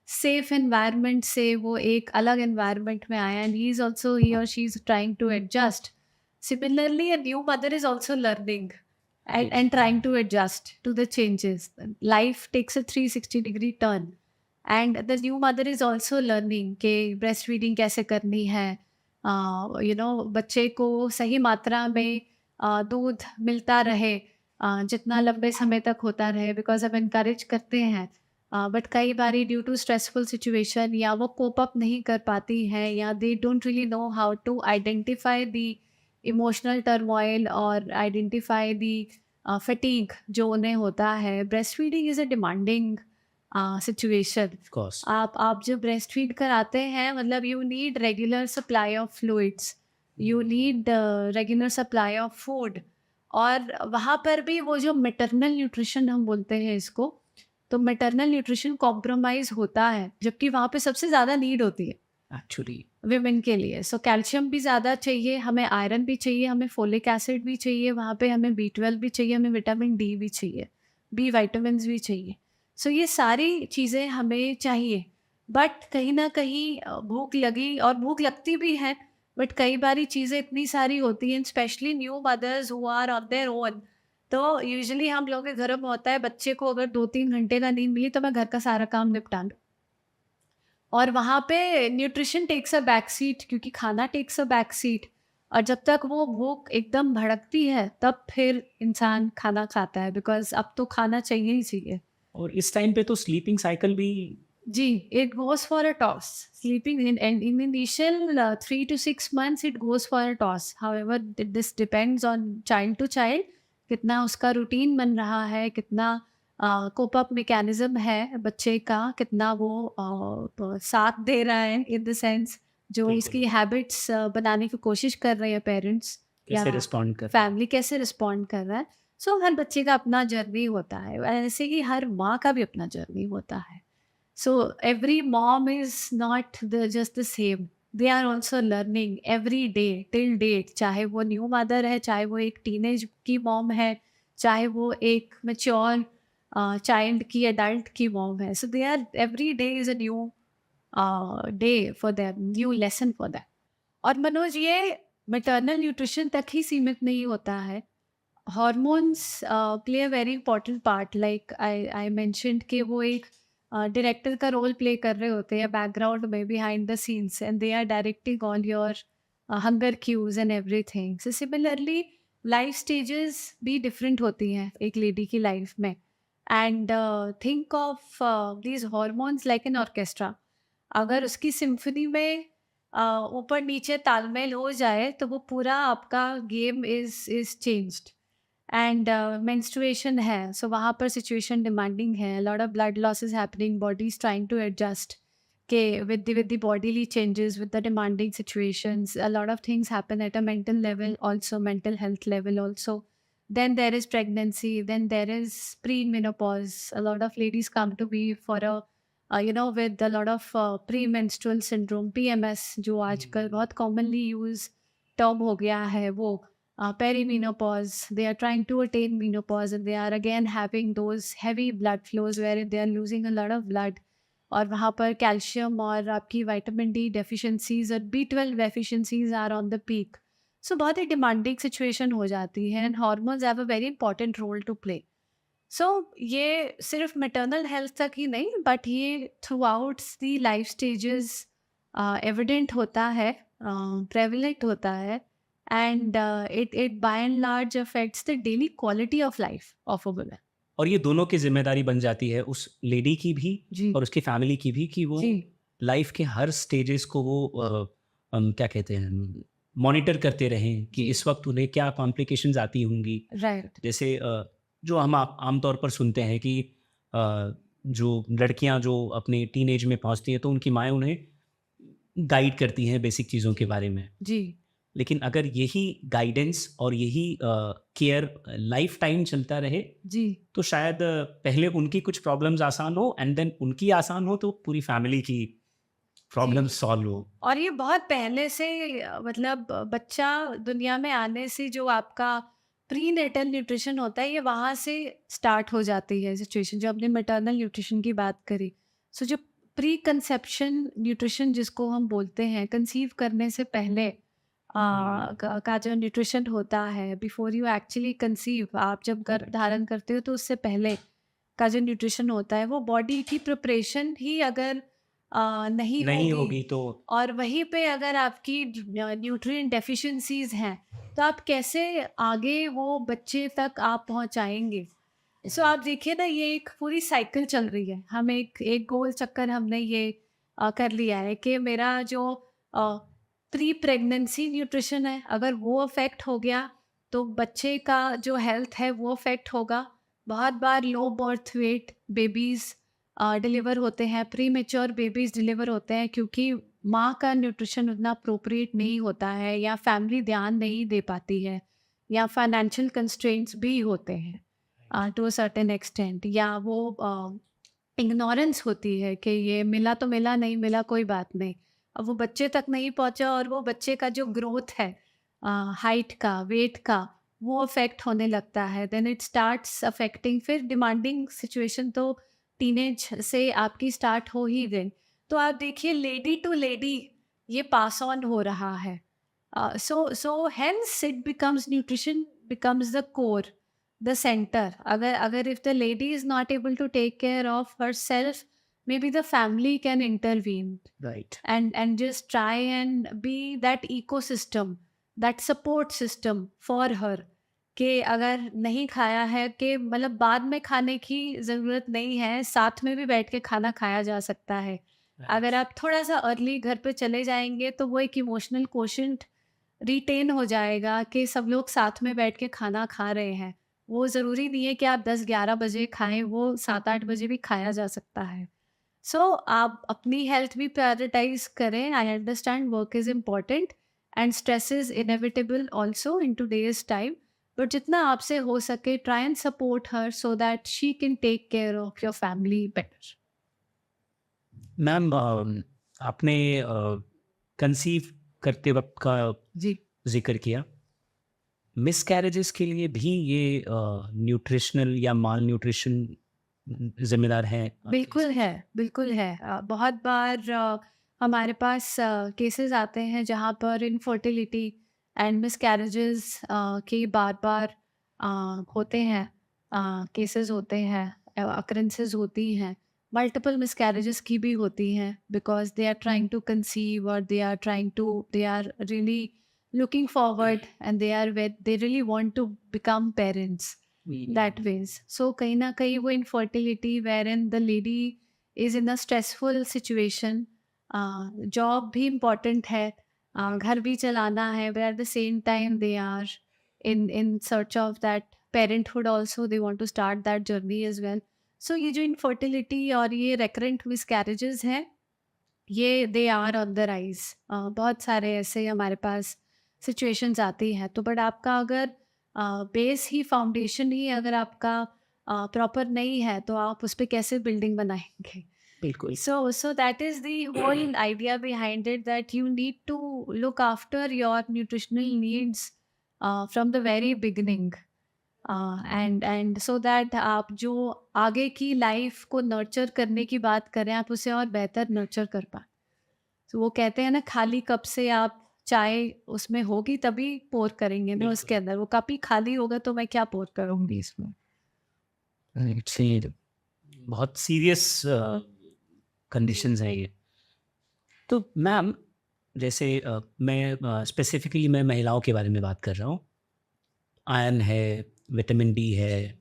सेफ एनवायरनमेंट से वो एक अलग एनवायरनमेंट में आया एंड ही और she is trying to adjust. Similarly a new mother is also learning and trying to adjust to the changes. Life takes a 360-degree turn and the new mother is also learning कि breastfeeding कैसे करनी है, बच्चे को सही मात्रा में दूध मिलता रहे, जितना लंबे समय तक होता रहे, बिकॉज हम इनकरेज करते हैं बट कई बारी ड्यू टू स्ट्रेसफुल सिचुएशन या वो कोप अप नहीं कर पाती हैं या they don't really know how to identify the emotional turmoil और आइडेंटिफाई दी फटीग जो उन्हें होता है। Breastfeeding is a demanding situation. Of course. आप जब ब्रेस्ट फीड कराते हैं मतलब you need regular supply of fluids, you need regular supply of food, और वहाँ पर भी वो जो मैटरनल न्यूट्रिशन हम बोलते हैं इसको, तो मैटरनल न्यूट्रिशन कॉम्प्रोमाइज़ होता है जबकि वहाँ पे सबसे ज़्यादा नीड होती है एक्चुअली विमेन के लिए। सो कैल्शियम भी ज़्यादा चाहिए, हमें आयरन भी चाहिए, हमें फोलिक एसिड भी चाहिए, वहाँ पे हमें B12 भी चाहिए, हमें विटामिन डी भी चाहिए, बी विटामिन्स भी चाहिए। सो ये सारी चीज़ें हमें चाहिए, बट कहीं न कहीं भूख लगी और भूख लगती भी है, बट कई बारी चीज़ें इतनी सारी होती हैं specially new mothers who are on their own. तो यूजुअली हम लोगों के घरों में होता है बच्चे को अगर 2-3 घंटे का नींद मिली तो मैं घर का सारा काम निपटा लूँ। और वहाँ पे nutrition takes a back seat क्योंकि खाना टेक्स अ बैक सीट, और जब तक वो भूख एकदम भड़कती है तब फिर इंसान खाना खाता है बिकॉज़ अब तो खाना चाहिए ही चाहिए। और इस टाइम पे तो स्लीपिंग साइकिल भी जी, it goes for a toss. Sleeping in initial 3 to 6 months it goes for a toss. However, this depends on child to child, कितना उसका रूटीन बन रहा है, कितना कोप अप मैकेनिज्म है बच्चे का, कितना वो साथ दे रहा है इन द सेंस जो बिल्कुल। उसकी हैबिट्स बनाने की कोशिश कर रहे हैं पेरेंट्स या कैसे रिस्पॉन्ड कर फैमिली कैसे रिस्पॉन्ड कर रहा है। सो हर बच्चे का अपना जर्नी होता है, ऐसे ही हर माँ का भी अपना जर्नी होता है। So every mom is not just the same. They are also learning every day till date. चाहे वो न्यू मदर है, चाहे वो एक टीनेज की मॉम है, चाहे वो एक मैच्योर चाइल्ड की एडल्ट की मॉम है. So they are every day is a new day for them, new lesson for them. और मनोज ये मैटरनल न्यूट्रिशन तक ही सीमित नहीं होता है. Hormones play a very important part, like I mentioned कि वो एक डायरेक्टर का रोल प्ले कर रहे होते हैं बैकग्राउंड में behind the scenes and they are directing all your hunger cues and everything. So similarly life stages भी डिफरेंट होती हैं एक लेडी की लाइफ में, and think of these hormones like an orchestra. अगर उसकी सिम्फनी में ऊपर नीचे तालमेल हो जाए तो वो पूरा आपका game is changed. And menstruation है, सो वहाँ पर सिचुएशन डिमांडिंग है, lot of blood loss is happening, body is trying to adjust के with the bodily changes, with the demanding situations, a lot of things happen at a mental level also, mental health level also. Then there is pregnancy, then there is pre-menopause. A lot of ladies come to me for a with a lot of premenstrual syndrome, PMS, जो आजकल बहुत commonly use term हो गया है, वो perimenopause, they are trying to attain menopause and they are again having those heavy blood flows where they are losing a lot of blood, और वहाँ पर कैल्शियम और आपकी विटामिन डी डेफिशिएंसीज और B12 deficiencies are on the peak. So बहुत ही demanding situation हो जाती है and hormones have a very important role to play. So ये सिर्फ मैटरनल हेल्थ तक ही नहीं, बट ये throughout the life stages evident होता है, प्रेवलेंट होता है, and it by and large affects the daily quality of life of a woman. और ये दोनों की जिम्मेदारी बन जाती है, उस लेडी की भी जी और उसकी फैमिली की भी, कि वो जी लाइफ के हर स्टेजेस को वो क्या कहते हैं, मॉनिटर करते रहें कि इस वक्त उन्हें क्या कॉम्प्लिकेशंस आती होंगी. राइट. जैसे जो हम आमतौर पर सुनते हैं कि जो लड़कियां जो अपने टीनेज में पहुंचती हैं तो उनकी माएँ उन्हें गाइड करती हैं बेसिक चीज़ों के बारे में. जी लेकिन अगर यही गाइडेंस और यही केयर लाइफ टाइम चलता रहे जी तो शायद पहले उनकी कुछ प्रॉब्लम्स आसान हो एंड देन उनकी आसान हो तो पूरी फैमिली की प्रॉब्लम्स सॉल्व हो. और ये बहुत पहले से मतलब बच्चा दुनिया में आने से जो आपका प्री नेटल न्यूट्रिशन होता है, ये वहाँ से स्टार्ट हो जाती है सिचुएशन. जो आपने मैटरनल न्यूट्रिशन की बात करी, सो जो प्री कंसेप्शन न्यूट्रिशन जिसको हम बोलते हैं, कंसीव करने से पहले का जो न्यूट्रिशन होता है, बिफोर यू एक्चुअली कंसीव, आप जब गर्भ धारण करते हो तो उससे पहले का जो न्यूट्रिशन होता है, वो बॉडी की प्रिपरेशन ही अगर नहीं नहीं होगी होगी तो और वहीं पे अगर आपकी न्यूट्रिएंट डेफिशिएंसीज हैं, तो आप कैसे आगे वो बच्चे तक आप पहुंचाएंगे. सो आप देखिए ना, ये एक पूरी साइकिल चल रही है. हम एक एक गोल चक्कर हमने ये कर लिया है कि मेरा जो प्री प्रेगनेंसी न्यूट्रिशन है, अगर वो अफेक्ट हो गया तो बच्चे का जो हेल्थ है वो अफेक्ट होगा. बहुत बार low birth weight babies deliver होते हैं, प्री मेच्योर बेबीज़ डिलीवर होते हैं, क्योंकि माँ का न्यूट्रिशन उतना अप्रोप्रिएट नहीं होता है, या फैमिली ध्यान नहीं दे पाती है, या फाइनेंशियल कंस्ट्रेंट्स भी होते हैं टू अ सर्टेन एक्सटेंट, या वो इग्नोरेंस होती है कि ये मिला तो मिला, नहीं मिला कोई बात नहीं. अब वो बच्चे तक नहीं पहुंचा और वो बच्चे का जो ग्रोथ है, हाइट का, वेट का, वो अफेक्ट होने लगता है. देन इट स्टार्ट्स अफेक्टिंग, फिर डिमांडिंग सिचुएशन तो टीनेज से आपकी स्टार्ट हो ही गई. तो आप देखिए, लेडी टू लेडी ये पास ऑन हो रहा है. So hence it becomes, nutrition becomes the core, the center. अगर if the lady is not able to take care of herself, maybe the family can intervene right. and just try and be that ecosystem, that support system for her. कि अगर नहीं खाया है, कि मतलब बाद में खाने की ज़रूरत नहीं है, साथ में भी बैठ के खाना खाया जा सकता है. अगर आप थोड़ा सा अर्ली घर पे चले जाएंगे तो वो एक इमोशनल कोशेंट रिटेन हो जाएगा कि सब लोग साथ में बैठ के खाना खा रहे हैं. वो ज़रूरी नहीं है कि आप 10-11 बजे खाएं, वो 7-8 बजे भी खाया जा सकता है. सो आप अपनी हेल्थ भी प्रायोरिटाइज करें. I understand work is important and stress is inevitable also in today's time, but जितना आपसे हो सके try and support her so that she can take care of your family better. Ma'am आपने conceive करते वक्त का जी जिक्र किया. मिसकैरेजेस के लिए भी ये न्यूट्रिशनल या माल न्यूट्रिशन जिम्मेदार है? बिल्कुल है, बिल्कुल है. बहुत बार हमारे पास केसेस आते हैं जहाँ पर इनफर्टिलिटी एंड मिसकैरेजेस के बार-बार होते हैं, केसेस होते हैं, अकरेंसेस होती हैं. मल्टीपल मिसकैरेजेस की भी होती हैं, because they are trying to conceive और they are really looking forward and they really want to become parents that ways. So कहीं ना कहीं वो infertility wherein the lady is in a stressful situation, job भी important है, घर भी चलाना है, but at the same time they are in search of that parenthood also, they want to start that journey as well. So ये जो infertility और ये recurrent miscarriages हैं, ये they are on the rise. बहुत सारे ऐसे हमारे पास सिचुएशंस आती हैं. तो बट आपका अगर बेस ही, फाउंडेशन ही अगर आपका प्रॉपर नहीं है, तो आप उस पर कैसे बिल्डिंग बनाएंगे. बिल्कुल। So that is the whole idea behind it, that you need to look after your nutritional needs from the very beginning. And so that आप जो आगे की लाइफ को नर्चर करने की बात करें, आप उसे और बेहतर नर्चर कर पाए। तो वो कहते हैं ना, खाली कप से आप चाय उसमें होगी तभी पोर करेंगे ना उसके अंदर, वो कप ही खाली होगा तो मैं क्या पोर करूँगी इसमें। इट्स बहुत सीरियस कंडीशंस हैं ये। तो मैम, जैसे मैं स्पेसिफिकली मैं महिलाओं के बारे में बात कर रहा हूँ। आयरन है, विटामिन डी है,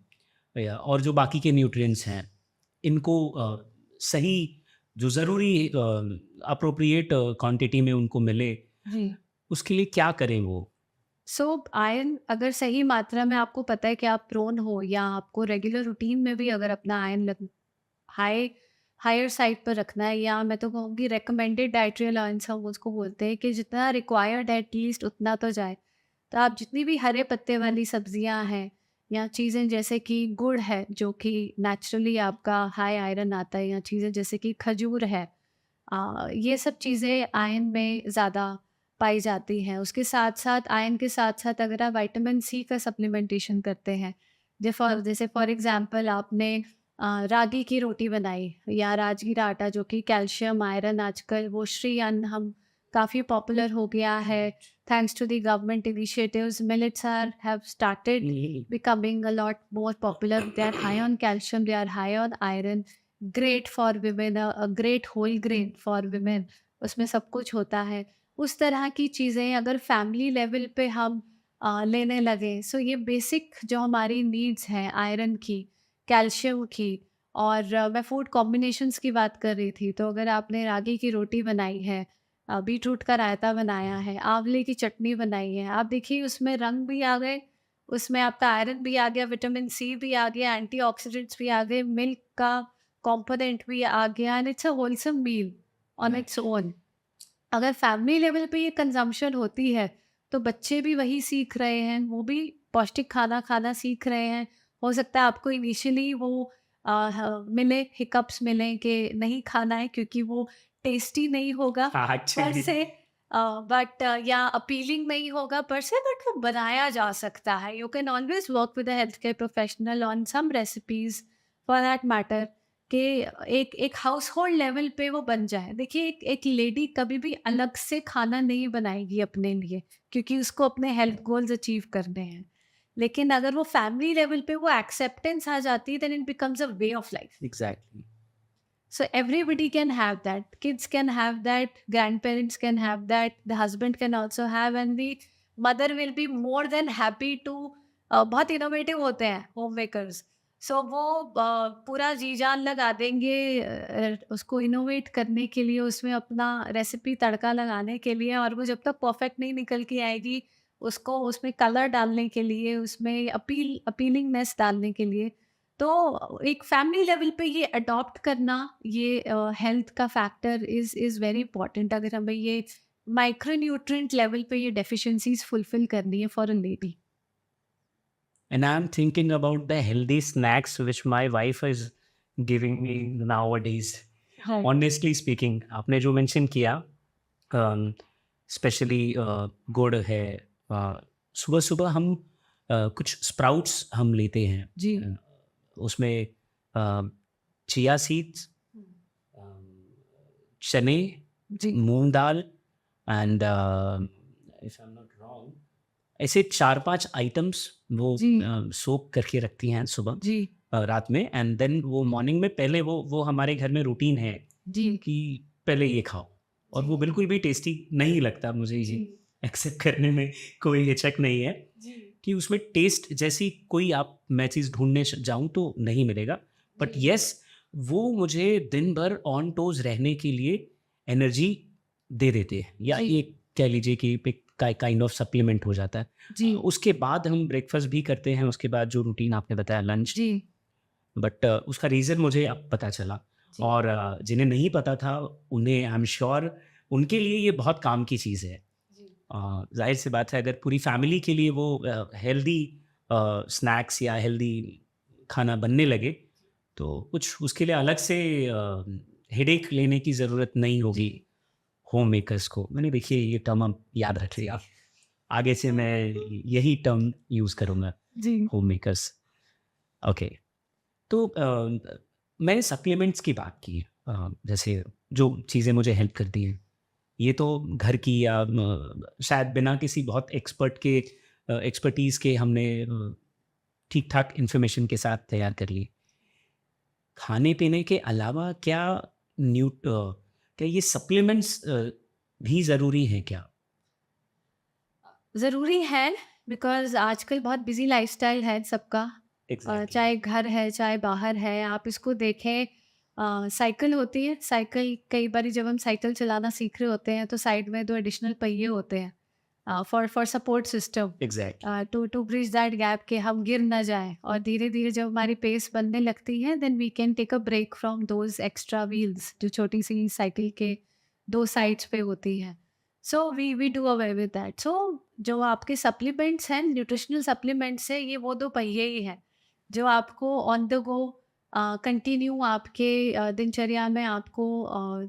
या और जो बाकी के न्यूट्रिएंट्स हैं, इनको सही जो ज़रूरी अप्रोप्रिएट क्वांटिटी में उनको मिले, जी। उसके लिए क्या करें वो? सो आयरन अगर सही मात्रा में आपको पता है कि आप प्रोन हो, या आपको रेगुलर रूटीन में भी अगर अपना आयरन हायर साइड पर रखना है, या मैं तो कहूँगी रिकमेंडेड डाइटरी अलाउंस हम उसको बोलते हैं, कि जितना रिक्वायर्ड है एटलीस्ट उतना तो जाए। तो आप जितनी भी हरे पत्ते वाली सब्जियां हैं, या चीज़ें जैसे कि गुड़ है जो कि नेचुरली आपका हाई आयरन आता है, या चीज़ें जैसे कि खजूर है, ये सब चीज़ें आयरन में ज़्यादा पाई जाती हैं। उसके साथ साथ आयरन के साथ साथ अगर आप विटामिन सी का सप्लीमेंटेशन करते हैं, जैसे फॉर एग्जांपल आपने रागी की रोटी बनाई, या राजगी का आटा, जो कि कैल्शियम आयरन आजकल वो श्री अन्न हम काफ़ी पॉपुलर हो गया है, thanks to the government initiatives. Millets have started becoming a lot more popular. They are high on calcium, they are high on iron, great for women, a great whole grain for women. उसमें सब कुछ होता है। उस तरह की चीज़ें अगर फैमिली लेवल पे हम लेने लगे, सो ये बेसिक जो हमारी नीड्स हैं आयरन की, कैल्शियम की, और मैं फूड कॉम्बिनेशंस की बात कर रही थी, तो अगर आपने रागी की रोटी बनाई है, बीटरूट का रायता बनाया है, आंवले की चटनी बनाई है, आप देखिए उसमें रंग भी आ गए, उसमें आपका आयरन भी आ गया, विटामिन सी भी आ गया, एंटीऑक्सीडेंट्स भी आ गए, मिल्क का कंपोनेंट भी आ गया, and it's a wholesome meal on its own. अगर फैमिली लेवल पे ये कंजम्पशन होती है, तो बच्चे भी वही सीख रहे हैं, वो भी पौष्टिक खाना खाना सीख रहे हैं। हो सकता है आपको इनिशियली वो मिले, हिकअप्स मिलें कि नहीं खाना है क्योंकि वो टेस्टी नहीं होगा हाँ, पर एक्चुअली से, बट या अपीलिंग नहीं होगा पर से, बट वो बनाया जा सकता है। You can always work with a health care professional on some recipes for that matter, कि एक एक हाउस होल्ड लेवल पे वो बन जाए। देखिए, एक लेडी कभी भी अलग से खाना नहीं बनाएगी अपने लिए, क्योंकि उसको अपने हेल्थ गोल्स अचीव करने हैं। लेकिन अगर वो फैमिली लेवल पे वो एक्सेप्टेंस आ जाती है, then it becomes a way of life. Exactly. So everybody can have that. Kids can have that. Grandparents can have that. The husband can also have, and the mother will be more than happy to. बहुत innovative होते हैं home makers. सो वो पूरा जी जान लगा देंगे उसको innovate करने के लिए, उसमें अपना रेसिपी तड़का लगाने के लिए, और वो जब तक परफेक्ट नहीं निकल के आएगी, उसको उसमें कलर डालने के लिए, उसमें अपीलिंगनेस डालने के लिए। तो एक फैमिली लेवल पे ये अडॉप्ट करना, ये हेल्थ का फैक्टर इज़ वेरी इंपॉर्टेंट, अगर हमें ये माइक्रोन्यूट्रिएंट लेवल पे ये डेफिशिएंसीज फुलफिल करनी है for a lady. And I'm thinking about the healthy snacks which my wife is giving me nowadays. हाँ। Honestly speaking, आपने जो मेंशन किया, स्पेशली गुड़ है, सुबह सुबह हम कुछ स्प्राउट्स हम लेते हैं। जी। उसमें चिया सीड्स, चने, जी। Moong dal, and if I am not wrong, ऐसे 4-5 आइटम्स वो जी। सोक करके रखती हैं सुबह, जी। रात में, एंड देन वो मॉर्निंग में पहले वो हमारे घर में रूटीन है जी। कि पहले ये खाओ। और वो बिल्कुल भी टेस्टी नहीं लगता मुझे, ये एक्सेप्ट करने में कोई हिचक नहीं है जी। कि उसमें टेस्ट जैसी कोई मैं चीज़ ढूंढने जाऊं तो नहीं मिलेगा। बट यस, वो मुझे दिन भर ऑन टोज रहने के लिए एनर्जी दे देते हैं, या जी। एक कह लीजिए कि काइंड ऑफ सप्लीमेंट हो जाता है। जी। उसके बाद हम ब्रेकफास्ट भी करते हैं, उसके बाद जो रूटीन आपने बताया लंच। जी। बट उसका रीज़न मुझे अब पता चला, जी। और जिन्हें नहीं पता था उन्हें आई एम श्योर उनके लिए ये बहुत काम की चीज़ है। जाहिर सी बात है, अगर पूरी फैमिली के लिए वो हेल्दी स्नैक्स या हेल्दी खाना बनने लगे, तो कुछ उसके लिए अलग से हेडेक लेने की ज़रूरत नहीं होगी होम मेकर्स को। मैंने देखिए ये टर्म आप याद रखिएगा, आगे से मैं यही टर्म यूज़ करूँगा, जी। Home makers. ओके, तो मैंने सप्लीमेंट्स की बात की, जैसे जो चीज़ें मुझे हेल्प करती हैं, ये तो घर की या शायद बिना किसी बहुत एक्सपर्ट के एक्सपर्टीज़ के हमने ठीक ठाक इन्फॉर्मेशन के साथ तैयार कर ली। खाने पीने के अलावा क्या ये सप्लीमेंट्स भी ज़रूरी हैं क्या? ज़रूरी है, बिकॉज़ आजकल बहुत बिज़ी लाइफ़स्टाइल है सबका। एग्जैक्टली। चाहे घर है, चाहे बाहर है, आप इसको देखें। साइकिल होती है, साइकिल कई बारी जब हम साइकिल चलाना सीख रहे होते हैं, तो साइड में 2 एडिशनल पहिए होते हैं for support system, exactly. To bridge that gap कि हम गिर ना जाएँ, और धीरे-धीरे जब हमारी पेस बनने लगती है, then we can take a break from those extra wheels जो छोटी-सी साइकिल के 2 साइड्स पे होती हैं। So we do away with that. So जो आपके सप्लीमेंट्स हैं, न्यूट्रिशनल सप्लीमेंट्स हैं, ये वो 2 पहिए ही हैं, जो आपको ऑन द गो कंटिन्यू आपके दिनचर्या में आपको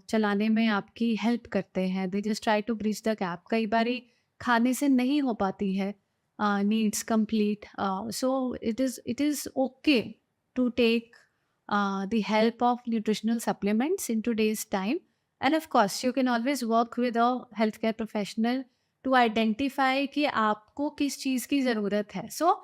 चलाने में आपकी हेल्प करते हैं। They just try to bridge the gap. कई बारी खाने से नहीं हो पाती है needs complete, so it is okay to take the help of nutritional supplements in today's time. And of course you can always work with a healthcare professional to identify कि आपको किस चीज़ की ज़रूरत है. So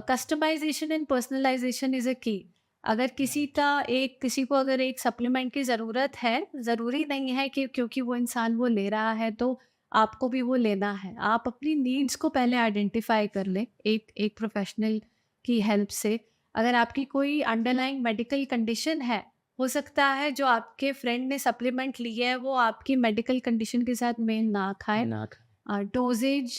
customization and personalization is a key. अगर किसी को अगर एक सप्लीमेंट की ज़रूरत है, ज़रूरी नहीं है कि क्योंकि वो इंसान वो ले रहा है तो आपको भी वो लेना है। आप अपनी नीड्स को पहले आइडेंटिफाई कर लें एक एक प्रोफेशनल की हेल्प से। अगर आपकी कोई अंडरलाइंग मेडिकल कंडीशन है, हो सकता है जो आपके फ्रेंड ने सप्लीमेंट लिया है वो आपकी मेडिकल कंडीशन के साथ मेल ना खाए। ना डोजेज,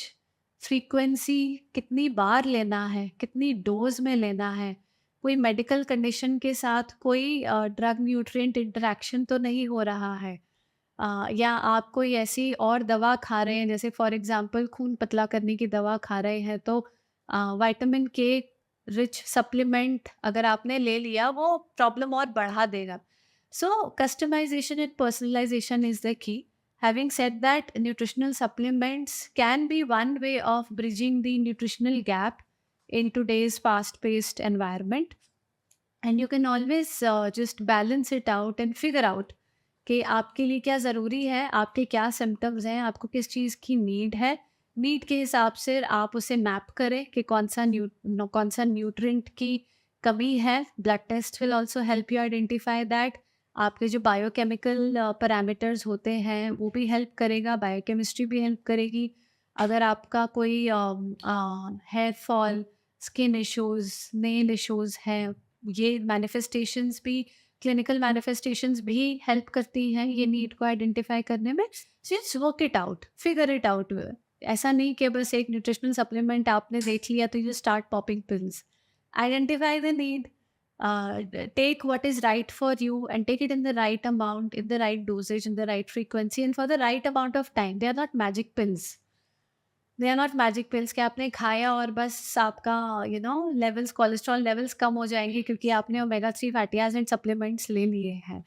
फ्रीक्वेंसी, कितनी बार लेना है, कितनी डोज में लेना है, कोई मेडिकल कंडीशन के साथ कोई ड्रग न्यूट्रिएंट इंटरेक्शन तो नहीं हो रहा है। या आप कोई ऐसी और दवा खा रहे हैं, जैसे फॉर एग्जांपल खून पतला करने की दवा खा रहे हैं, तो विटामिन के रिच सप्लीमेंट अगर आपने ले लिया वो प्रॉब्लम और बढ़ा देगा। So customization and personalization is the key. Having said that, nutritional supplements can be one way of bridging the nutritional gap in today's fast-paced environment. And you can always just balance it out and figure out कि आपके लिए क्या ज़रूरी है, आपके क्या symptoms हैं, आपको किस चीज़ की नीड है। नीड के हिसाब से आप उसे मैप करें कि कौन सा न्यूट्रिएंट की कमी है। Blood test will also help you identify that. आपके जो बायोकेमिकल पैरामीटर्स होते हैं वो भी हेल्प करेगा, बायोकेमिस्ट्री भी हेल्प करेगी। अगर आपका कोई hair fall, skin issues, nail issues हैं, ये मैनिफेस्टेशंस भी, क्लिनिकल मैनिफेस्टेशंस भी हेल्प करती हैं ये नीड को आइडेंटिफाई करने में। So just work it out, figure it out. ऐसा नहीं कि बस एक न्यूट्रिशनल सप्लीमेंट आपने देख लिया तो you start popping pills. Identify the need, take what is right for you and take it in the right amount, in the right dosage, in the right frequency, and for the right amount of time. They are not magic pills. They are not magic pills कि आपने खाया और बस आपका levels, cholesterol levels कम हो जाएंगे क्योंकि आपने ओमेगा 3 फैटी एसिड सप्लीमेंट्स ले लिए हैं।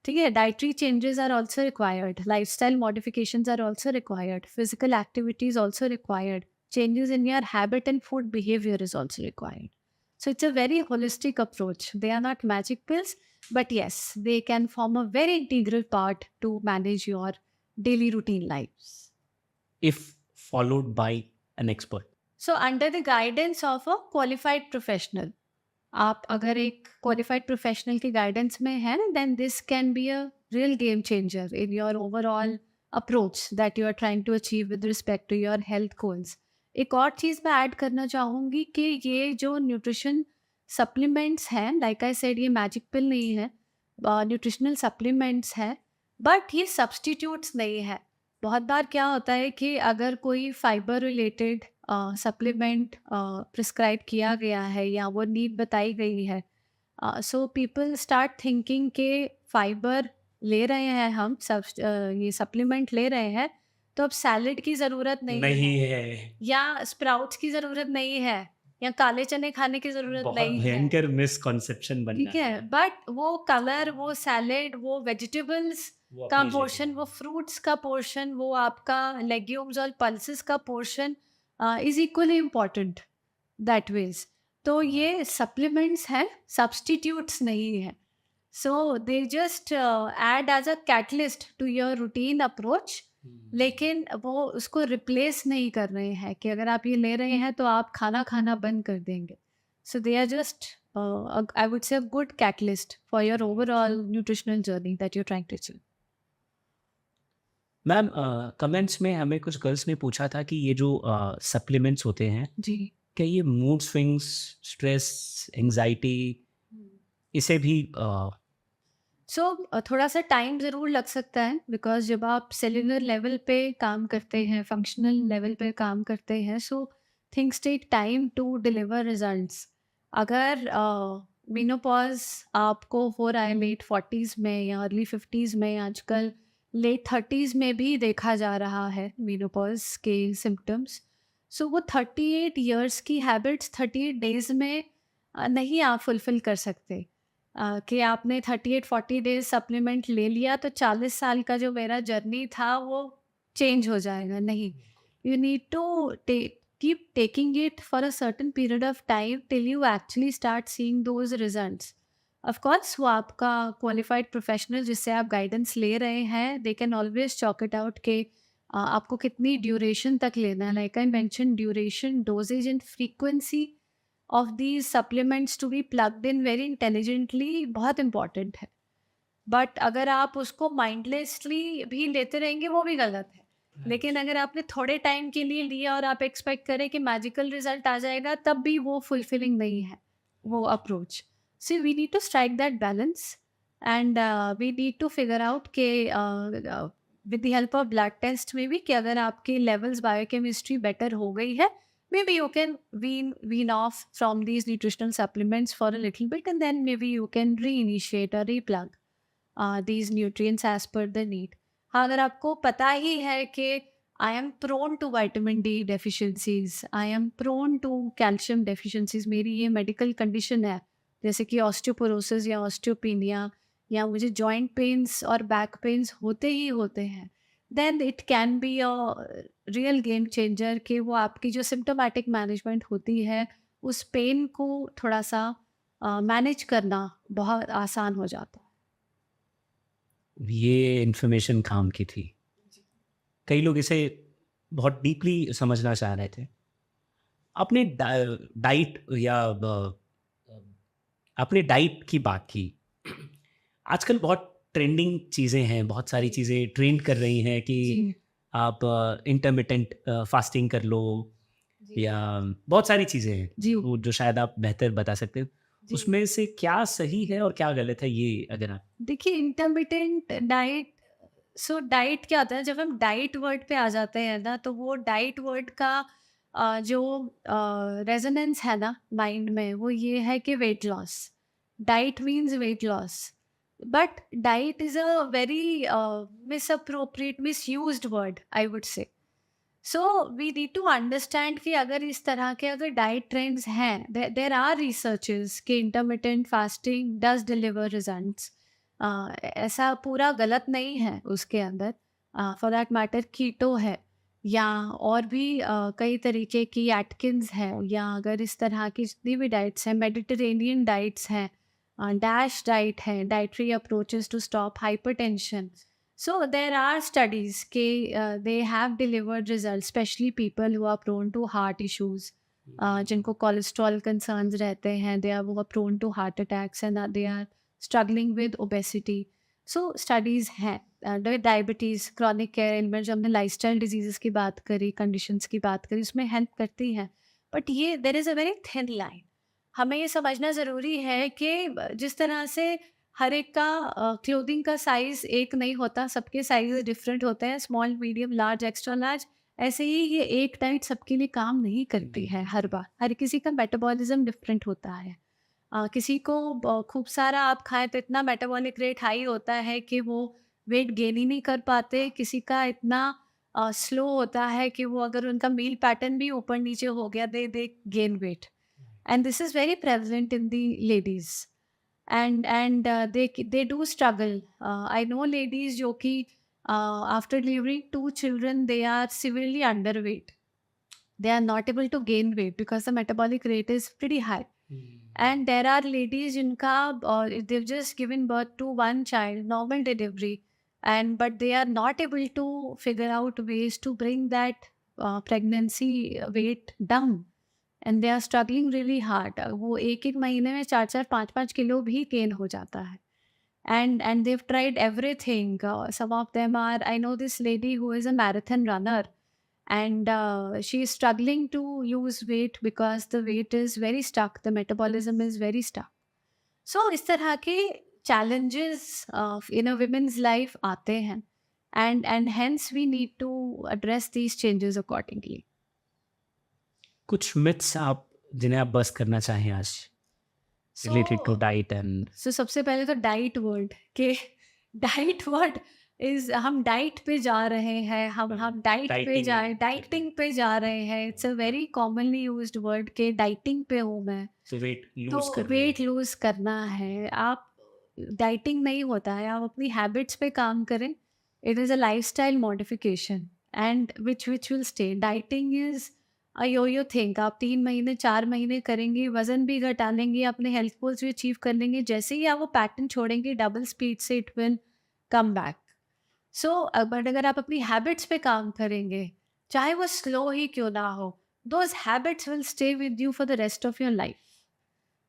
ठीक है, dietary changes are also required, lifestyle modifications are also required, physical activities also required, changes in your habit and food behaviour is also required. So it's a very holistic approach. They are not magic pills, but yes, they can form a very integral part to manage your daily routine lives. if followed by an expert. So under the guidance of a qualified professional, आप अगर एक qualified professional की guidance में हैं, then this can be a real game changer in your overall approach that you are trying to achieve with respect to your health goals. एक और चीज़ मैं add करना चाहूँगी कि ये जो न्यूट्रिशन सप्लीमेंट्स हैं, लाइक आई सेड, ये मैजिक पिल नहीं है, न्यूट्रिशनल सप्लीमेंट्स हैं, बट ये सब्स्टिट्यूट्स नहीं है। बहुत बार क्या होता है कि अगर कोई फाइबर रिलेटेड सप्लीमेंट प्रिस्क्राइब किया गया है या वो नीड बताई गई है, सो पीपल स्टार्ट थिंकिंग के फाइबर ले रहे हैं हम ये सप्लीमेंट ले रहे हैं तो अब सैलेड की ज़रूरत नहीं है नहीं है। या स्प्राउट्स की ज़रूरत नहीं है, या काले चने खाने की ज़रूरत बहुत नहीं है। भयंकर मिसकॉन्सेप्शन बन ठीक जाता है, है। बट वो कलर, वो सैलेड, वो वेजिटेबल्स वो का अपनी जगह पोर्शन, है। वो फ्रूट्स का पोर्शन, वो आपका लेग्यूम्स और पल्सेस का portion is equally important that ways. तो हाँ। ये सप्लीमेंट्स हैं, सब्स्टिट्यूट्स नहीं हैं। So they just add as a catalyst to your routine approach, हुँ। लेकिन वो उसको रिप्लेस नहीं कर रहे हैं कि अगर आप ये ले रहे हैं तो आप खाना खाना बंद कर देंगे। So they are just, I would say, a good catalyst for your overall nutritional journey that you're trying to achieve. Ma'am comments में हमें कुछ गर्ल्स ने पूछा था कि ये जो सप्लीमेंट्स होते हैं, जी। क्या ये मूड स्विंग्स, स्ट्रेस, एंग्ज़ायटी इसे भी सो थोड़ा सा टाइम ज़रूर लग सकता है, बिकॉज जब आप सेलुलर लेवल पे काम करते हैं, फंक्शनल लेवल पे काम करते हैं, so things take time to deliver results. अगर मेनोपॉज आपको हो रहा है लेट 40s में या अर्ली 50s में, आजकल लेट 30s में भी देखा जा रहा है मेनोपॉज के सिम्टम्स। सो वो 38 ईयर्स की हैबिट्स 38 डेज में नहीं आप फुलफिल कर सकते। कि आपने 38-40 डेज़ सप्लीमेंट ले लिया तो 40 साल का जो मेरा जर्नी था वो चेंज हो जाएगा, नहीं। You need to keep taking it for a certain period of time till you actually start seeing those results. Of course वो आपका क्वालिफाइड प्रोफेशनल जिससे आप गाइडेंस ले रहे हैं, they can always chalk it out के आपको कितनी ड्यूरेशन तक लेना है। Like I mention, duration, dosages and frequency of these supplements to be plugged in very intelligently बहुत इंपॉर्टेंट है। बट अगर आप उसको माइंडलेसली भी लेते रहेंगे वो भी गलत है। लेकिन अगर आपने थोड़े टाइम के लिए लिया और आप एक्सपेक्ट करें कि मैजिकल रिजल्ट आ जाएगा, तब भी वो फुलफिलिंग नहीं है वो approach. So we need to strike that balance and we need to figure out के with the help of blood test में भी कि अगर आपकी लेवल्स बायोकेमिस्ट्री बेटर हो गई है, maybe you can wean off from these nutritional supplements for a little bit, and then maybe you can reinitiate or replug these nutrients as per the need. हाँ, अगर आपको पता ही है कि I am prone to vitamin D deficiencies, I am prone to calcium deficiencies, मेरी ये medical condition है जैसे कि ऑस्टियोपोरोसिस या ऑस्टियोपीनिया, या मुझे जॉइंट पेन्स और बैक पेन्स होते ही होते हैं, then it can be a real game changer कि वो आपकी जो सिम्टोमेटिक मैनेजमेंट होती है उस पेन को थोड़ा सा मैनेज करना बहुत आसान हो जाता है। ये इन्फॉर्मेशन काम की थी। कई लोग इसे बहुत डीपली समझना चाह रहे थे। आपने डाइट या आपने डाइट की बात की। आजकल बहुत ट्रेंडिंग चीज़ें हैं, बहुत सारी चीज़ें ट्रेंड कर रही हैं कि जी। आप इंटरमिटेंट फास्टिंग कर लो, जी। या बहुत सारी चीज़ें हैं जी। वो जो शायद आप बेहतर बता सकते हो। जी। उसमें से क्या सही है और क्या गलत है, ये अगर आप देखिए, इंटरमिटेंट डाइट, सो डाइट क्या होता है, जब हम डाइट वर्ड पे आ जाते हैं ना, तो वो डाइट वर्ड का जो रेजोनेंस है ना माइंड में, वो ये है कि weight loss. Diet means weight loss, but diet is a very misappropriate, misused word, I would say. So we need to understand कि अगर इस तरह के अगर डाइट ट्रेंड्स हैं, देर आर रिसर्चेस कि intermittent fasting does deliver results. ऐसा पूरा गलत नहीं है उसके अंदर। फॉर दैट मैटर कीटो है, या और भी कई तरीके की एटकिन्स है, या अगर इस तरह की जितनी भी डाइट्स हैं, मेडिटेरेनियन डाइट्स हैं, डैश डाइट है, dietary approaches to stop hypertension. So there are studies के they have delivered results, especially people who are prone to heart issues, जिनको cholesterol concerns रहते हैं, they are more prone to heart attacks and they are struggling with obesity. So studies हैं, diabetes, chronic care ailments, जो हमने lifestyle diseases की बात करी, conditions की बात करी, उसमें help करती हैं। But ये there is a very thin line. हमें ये समझना ज़रूरी है कि जिस तरह से हर एक का क्लोथिंग का साइज़ एक नहीं होता, सबके साइज़ डिफरेंट होते हैं, small, medium, large, extra large. ऐसे ही ये एक डाइट सबके लिए काम नहीं करती है हर बार। हर किसी का मेटाबॉलिज़्म डिफरेंट होता है। किसी को खूब सारा आप खाएँ तो इतना मेटाबॉलिक रेट हाई होता है कि वो वेट गेन ही नहीं कर पाते। किसी का इतना स्लो होता है कि वो अगर उनका मील पैटर्न भी ऊपर-नीचे हो गया, दे gain weight. and this is very prevalent in the ladies. And they do struggle. I know ladies जो कि after delivering 2 children they are severely underweight. They are not able to gain weight because the metabolic rate is pretty high. And there are ladies जिनका they've just given birth to one child, normal delivery, and but they are not able to figure out ways to bring that pregnancy weight down. And they are struggling really hard. वो एक एक महीने में 4-4 5-5 kilo भी gain हो जाता है. And they've tried everything. Some of them are, I know this lady who is a marathon runner, and she is struggling to lose weight because the weight is very stuck, the metabolism is very stuck. So इस तरह के challenges in a women's life आते हैं, and hence we need to address these changes accordingly. कुछ myths आप जिन्हें आप bust करना चाहें आज related to diet and so सबसे पहले तो डाइट वर्ड के डाइट वर्ड इज, हम डाइट पे जा रहे हैं, हम डाइट पे डाइटिंग पे जा रहे हैं. It's a very commonly used word के डाइटिंग पे हूँ मैं, तो तो वेट लूज करना है. आप डाइटिंग नहीं होता है, आप अपनी हैबिट्स पे काम करें. It is a lifestyle modification and which will stay. Dieting is a yo think. आप 3 महीने 4 महीने करेंगे, वजन भी घटा लेंगे, अपने हेल्थ गोल्स भी अचीव कर लेंगे. जैसे ही आप वो पैटर्न छोड़ेंगे डबल स्पीड से it will come back. So but अगर आप अपनी हैबिट्स पे काम करेंगे, चाहे वो स्लो ही क्यों ना हो, those habits will stay with you for the rest of your life.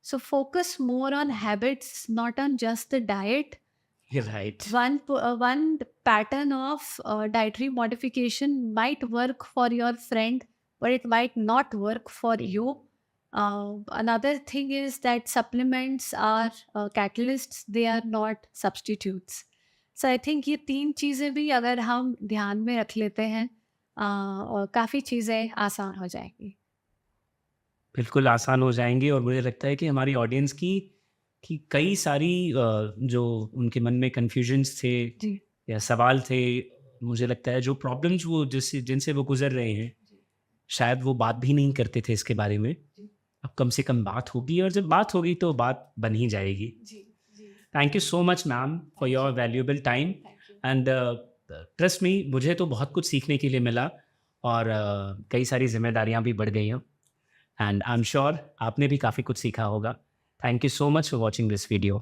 So focus more on habits, not on just the diet. Right. One pattern of dietary modification might work for your friend, but it might not work for you. Another thing is that supplements are catalysts, they are not substitutes. So I think ये 3 चीज़ें भी अगर हम ध्यान में रख लेते हैं, और काफ़ी चीज़ें आसान हो जाएंगी. बिल्कुल आसान हो जाएंगे और मुझे लगता है कि हमारी ऑडियंस की कई सारी जो उनके मन में कन्फ्यूजन्स थे जी. या सवाल थे, मुझे लगता है जो प्रॉब्लम्स वो जिनसे वो गुजर रहे हैं, शायद वो बात भी नहीं करते थे इसके बारे में. अब कम से कम बात होगी, और जब बात होगी तो बात बन ही जाएगी. Thank you so much ma'am for your valuable time and trust me, मुझे तो बहुत कुछ सीखने के लिए मिला और कई सारी जिम्मेदारियां भी बढ़ गई हैं. एंड आई एम श्योर आपने भी काफ़ी कुछ सीखा होगा. Thank you so much for watching this video.